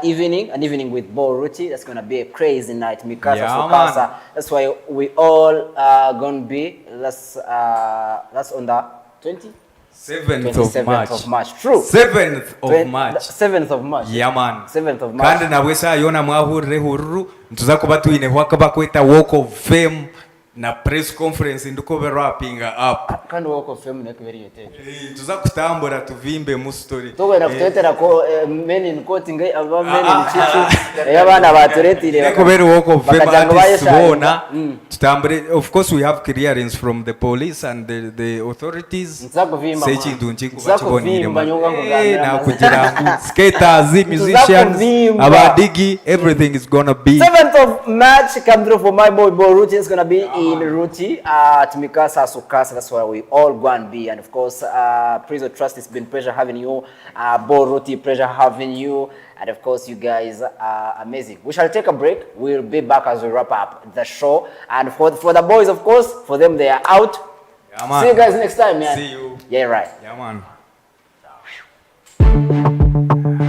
evening, an evening with Bo Ruti. That's gonna be a crazy night. Mikasa Sukasa. That's why we all gonna be. That's on the 27th of March. True. 7th of March. 7th of March. Yeah, man. 7th of March. Kandi na wesa yona mwahurre hurru. Ntuza kuba tuine hwaka bakweta walk of fame. na press conference nduko be wrapping up kandi wo confirm ne kubera yete tuza kutambura tuvimbe mu story to wena kutetera ko men in quoting aba men in chichi yabana baturetire kubera wo confirm bona tutambure. Of course we have clearance from the police and the authorities sechi dunchi kubachibonire na kugira skaters musicians abadigi everything is gonna be 7th of March. Come through for my boy Bo Ruti. It's gonna be in Ruti at Mikasa Sukasa. That's where we all go and be. And of course, Prizo Trust, it's been pleasure having you. Bo Ruti, pleasure having you. And of course, you guys are amazing. We shall take a break. We'll be back as we wrap up the show. And for the boys, of course, for them, they are out. Yeah, man. See you guys next time, man. See you. Yeah, right. Yeah, man.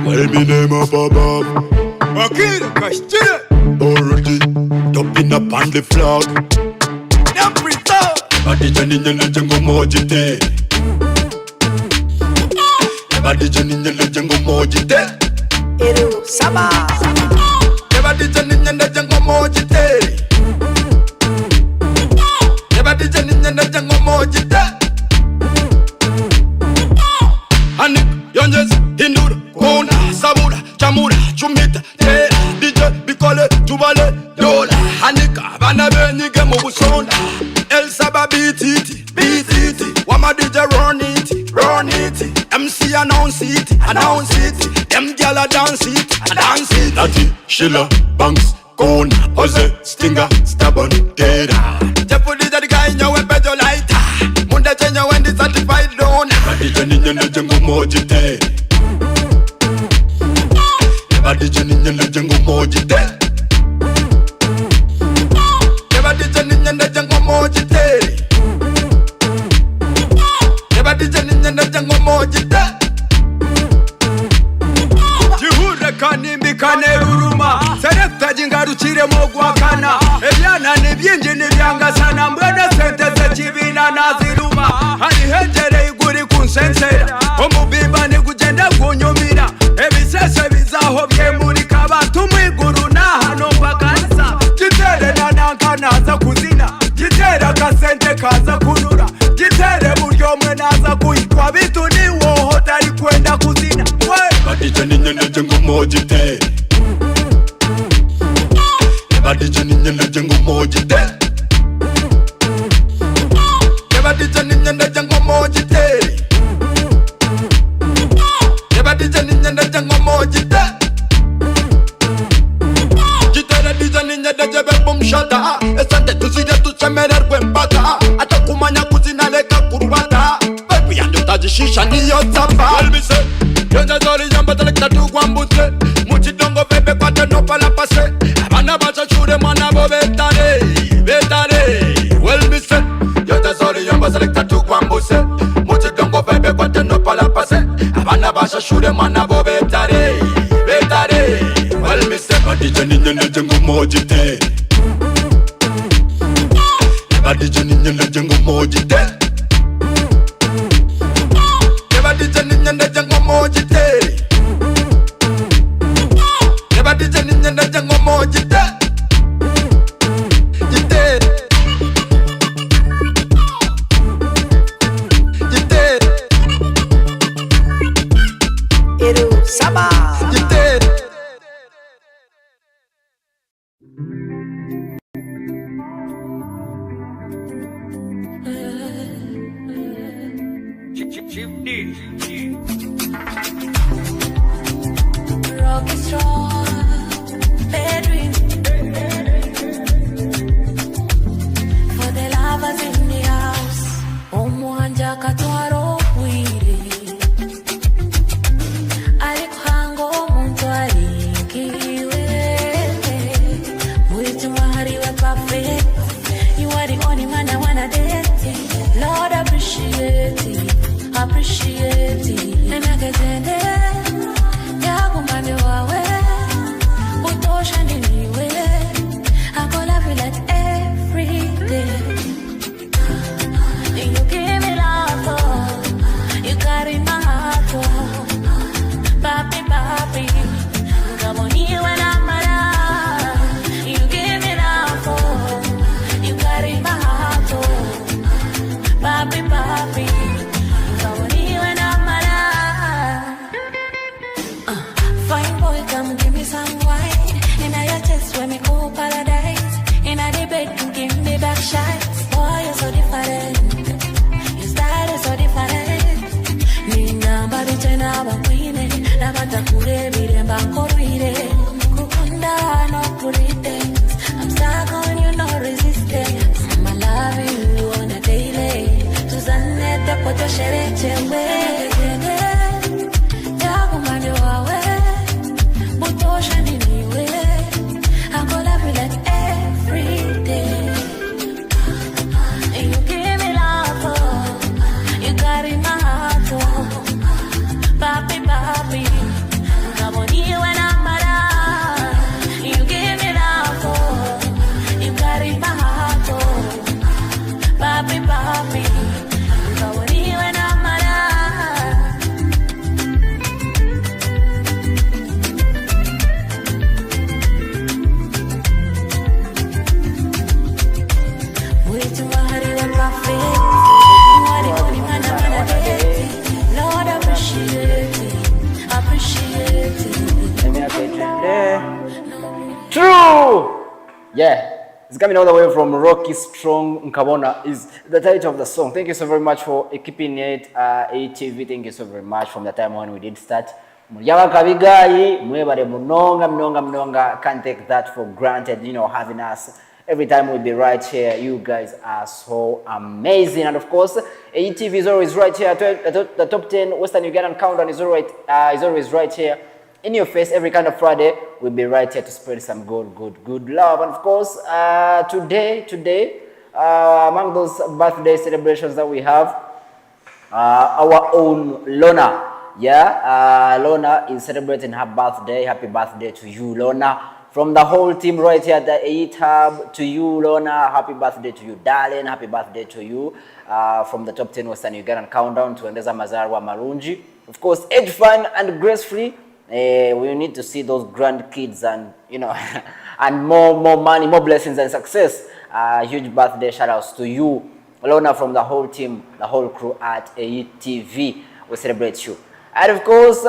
Well, me name up above. Okay, question. Already, topping up on the flag. Now, Prizo. Badi jani nyele jengo mojite. Badi jani nyele jengo mojite. Iru Saba. Badi jani nyele jengo mojite. Badi jani nyele jengo mojite. Anik, yonjes, hindura, kona, sabura, chamura, chumita, tera, DJ, bikole, tubale, dola, hanika, bana benige mu busonda, El Saba BTT, wama DJ run it, MC announce it, them gyal dance it, Lati, Sheila, Banks, Kona, Oze, Stinger, Stubborn, Tera, Jefu DJ the guy in your bejo lighter, Munda chenja when the certified donor, DJ ninyo jengo mojite. Badi jani nyele jengo mojite. Badi jani nyele jengo mojite. Badi jani nyele jengo mojite. Jihure kanimbi kaneruruma. Serekta jingaru chire mogwakana. Ebyana nebyinji nebyangasana. Mbwene sente zechibina naziruma. Hani henjere iguri kunsensera. Omubimba nikugenda kunyumira. Ebisese bizaho byemurika abantu mwiguru nahano bakansa. Gitere nananka naza kuzina. Gitere akasente kaza kunura. Gitere buryo mwe naza kuhitwa bitu niwoho tari kwenda kuzina. Badi jani nyele jengo mojite. Badi jani nyele jengo mojite. Badi jani nyele jengo mojite. Badi jani nyele jengo mojite. Jitere di jani nyele jebe bum shata. Esante tuzide tuchemerer kwempata. Ata kumanya kuzina leka kurubata. Baby yandu tajishisha niyo tamba. Elbise yonja zori jamba telekta tukwambute. Muchidongo bebe kwa teno pala pase. Abana bacha chure mwana bo betare. Elbise yonja zori jamba telekta tukwambuse. Muchidongo bebe kwa teno pala pase. Abana bacha chure mwana bo betare. Elbise badi jani nyele jengo mojite. Badi jani nyele jengo mojite. Badi jani nyele jengo mojite. Badi jani nyele jengo mojite. Iru Saba. Rock is strong, bedroom. For the lovers in the house, omwanja katwaro wire. Alikuhango muntu alikiwe. Mwitu mahari wa perfect. You are the only man I wanna date. Lord appreciate it. And I get in there. Yakumande wawe. Utosha niliwe. I go love you like every day. You give me love, oh. You carry my heart, oh. Papi, come on here when I'm around. You give me love, oh. You carry my heart. sherechewe yakumani wawe butosha niniwe I'm gonna love you like every day. You give me love, oh. You got in my heart, oh. Papi, papi, come on you when I'm mad. You give me love, oh. You got in my heart, oh. Papi, papi, come on you when I'm mad. Wait till I had it on my face. What it only man I'm gonna get it. Lord, appreciate it. Appreciate it. Let me okay, true. Yeah. It's coming all the way from Rocky Strong Nkabona is the title of the song. Thank you so very much for keeping it EYIT TV. Thank you so very much from the time when we did start. Muyawa kabigai, mwebale mnonga. Can't take that for granted, you know, having us every time we'll be right here. You guys are so amazing. And of course, EYIT TV is always right here. The top 10 Western Ugandan countdown is always right here. In your face, every kind of Friday, we'll be right here to spread some good love. And of course, today, among those birthday celebrations that we have, our own Lona. Yeah, Lona is celebrating her birthday. Happy birthday to you, Lona. From the whole team right here at the EYIT Hub, to you, Lona, happy birthday to you, darling. Happy birthday to you. From the top 10 Western Ugandan countdown to Endeza Mazarwa Marunji. Of course, age fun and grace-free. We need to see those grandkids and, you know, and more money, more blessings and success. Huge birthday shout-outs to you, Lona, from the whole team, the whole crew at EYIT TV. We celebrate you. And of course,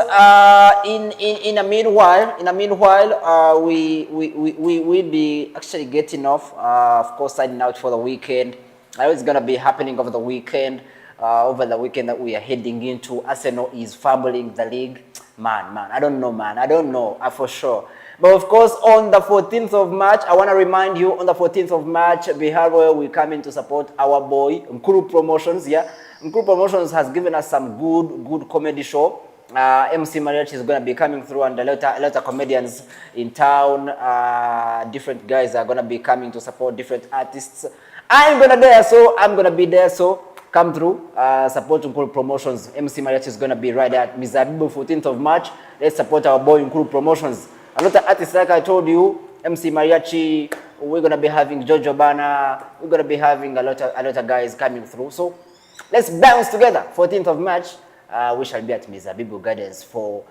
in a meanwhile, we will be actually getting off. Of course, signing out for the weekend. I know it's gonna be happening over the weekend. Over the weekend that we are heading into, Arsenal is fumbling the league. Man, I don't know for sure. But of course, on the 14th of March, I want to remind you, on the 14th of March, Biharwe will come in to support our boy, Nkuru Promotions. Yeah, Nkuru Promotions has given us some good comedy show. MC Mariachi is going to be coming through, and a lot of comedians in town. Different guys are going to be coming to support different artists. I'm going to be there, so come through, support Nkuru Promotions. MC Mariachi is going to be right there at Mizabibu, 14th of March. Let's support our boy Nkuru Promotions. A lot of artists, like I told you, MC Mariachi, we're going to be having Jojo Bana, we're going to be having a lot of guys coming through. So let's bounce together. 14th of March, we shall be at Mizabibu Gardens for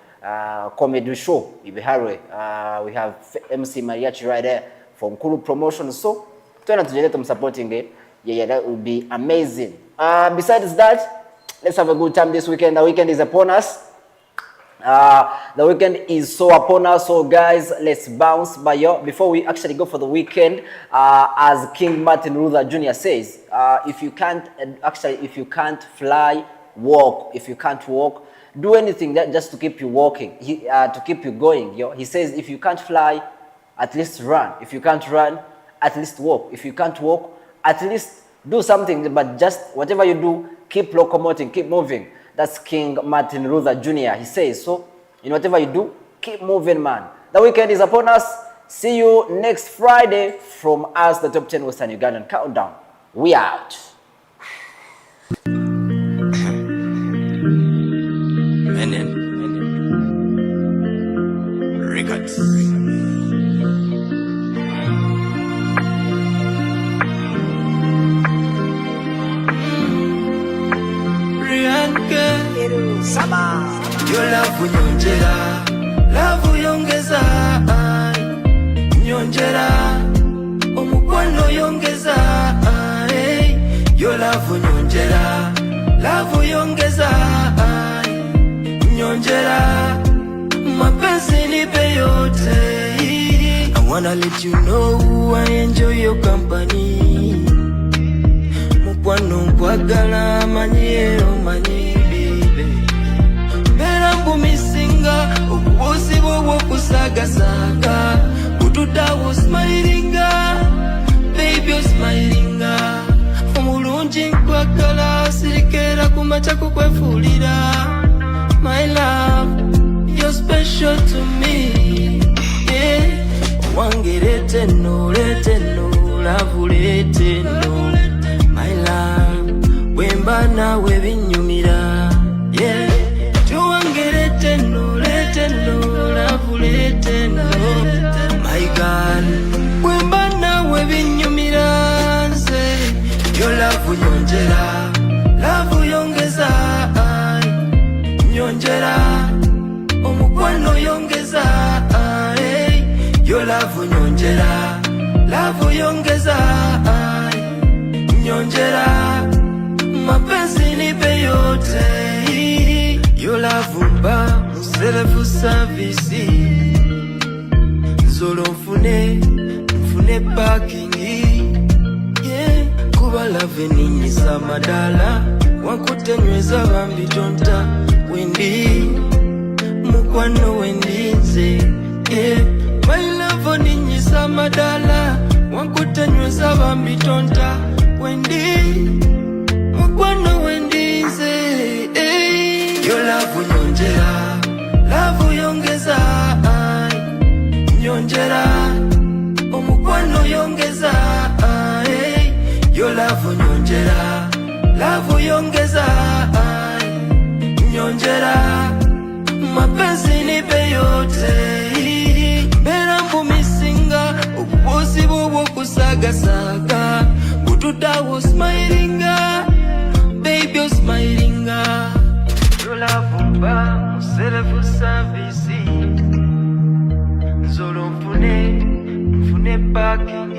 comedy show. We have MC Mariachi right there for Nkuru Promotions. So turn out to them supporting it. Yeah, that would be amazing. Besides that, let's have a good time this weekend. The weekend is upon us. The weekend is so upon us. So guys, let's bounce. But before we actually go for the weekend, as King Martin Luther Jr. says, if you can't fly, walk. If you can't walk, do anything that just to keep you walking, to keep you going. He says, if you can't fly, at least run. If you can't run, at least walk. If you can't walk, at least do something, but just whatever you do, keep locomoting, keep moving. That's King Martin Luther Jr. He says, so in whatever you do, keep moving, man. The weekend is upon us. See you next Friday from us, the top 10 Western Ugandan countdown. We out. Records. Yo love nyonjera, love yongeza, nyonjera, omukwano yongeza, yo love nyonjera, love yongeza, nyonjera, mapenzi nipe yote. I wanna let you know I enjoy your company. Mukwano nkwagala manyi misinga ubuzi bwo kusagasaga kutuda wo smilinga baby you smilinga umulunji nkwagala sirikera kumacha kukwefulira. My love, you're special to me. Yeah. Wangerete no, love lete no. My love, wemba nawe binyumira. Yeah. Wangerete no, love lete no. My God, wemba nawe binyumira. Nze, your love nyonjera, love yongeza. Nyonjera, omukwano yongeza. Your love nyonjera, love yongeza. Nyonjera, mapenzi nipe yote. Your love mba, self service. Zolo mfune parking. Yeah, kuba love ninyisa madala. Wankutenyweza bambi tonta. Wendi, mukwano wendize. Yeah, my love ninyisa madala. Wankutenyweza bambi tonta. Wendi, mukwano wendize. Your love nyonjera, love yongeza. Nyonjera, omukwano yongeza. Your love nyonjera, love yongeza. Nyonjera, mapenzi nipe yote. Bera mbumisinga, obubosi bobo kusagasaga. Bututa was smilinga, baby was smilinga. Your love mba, self service. Zolo mfune parking.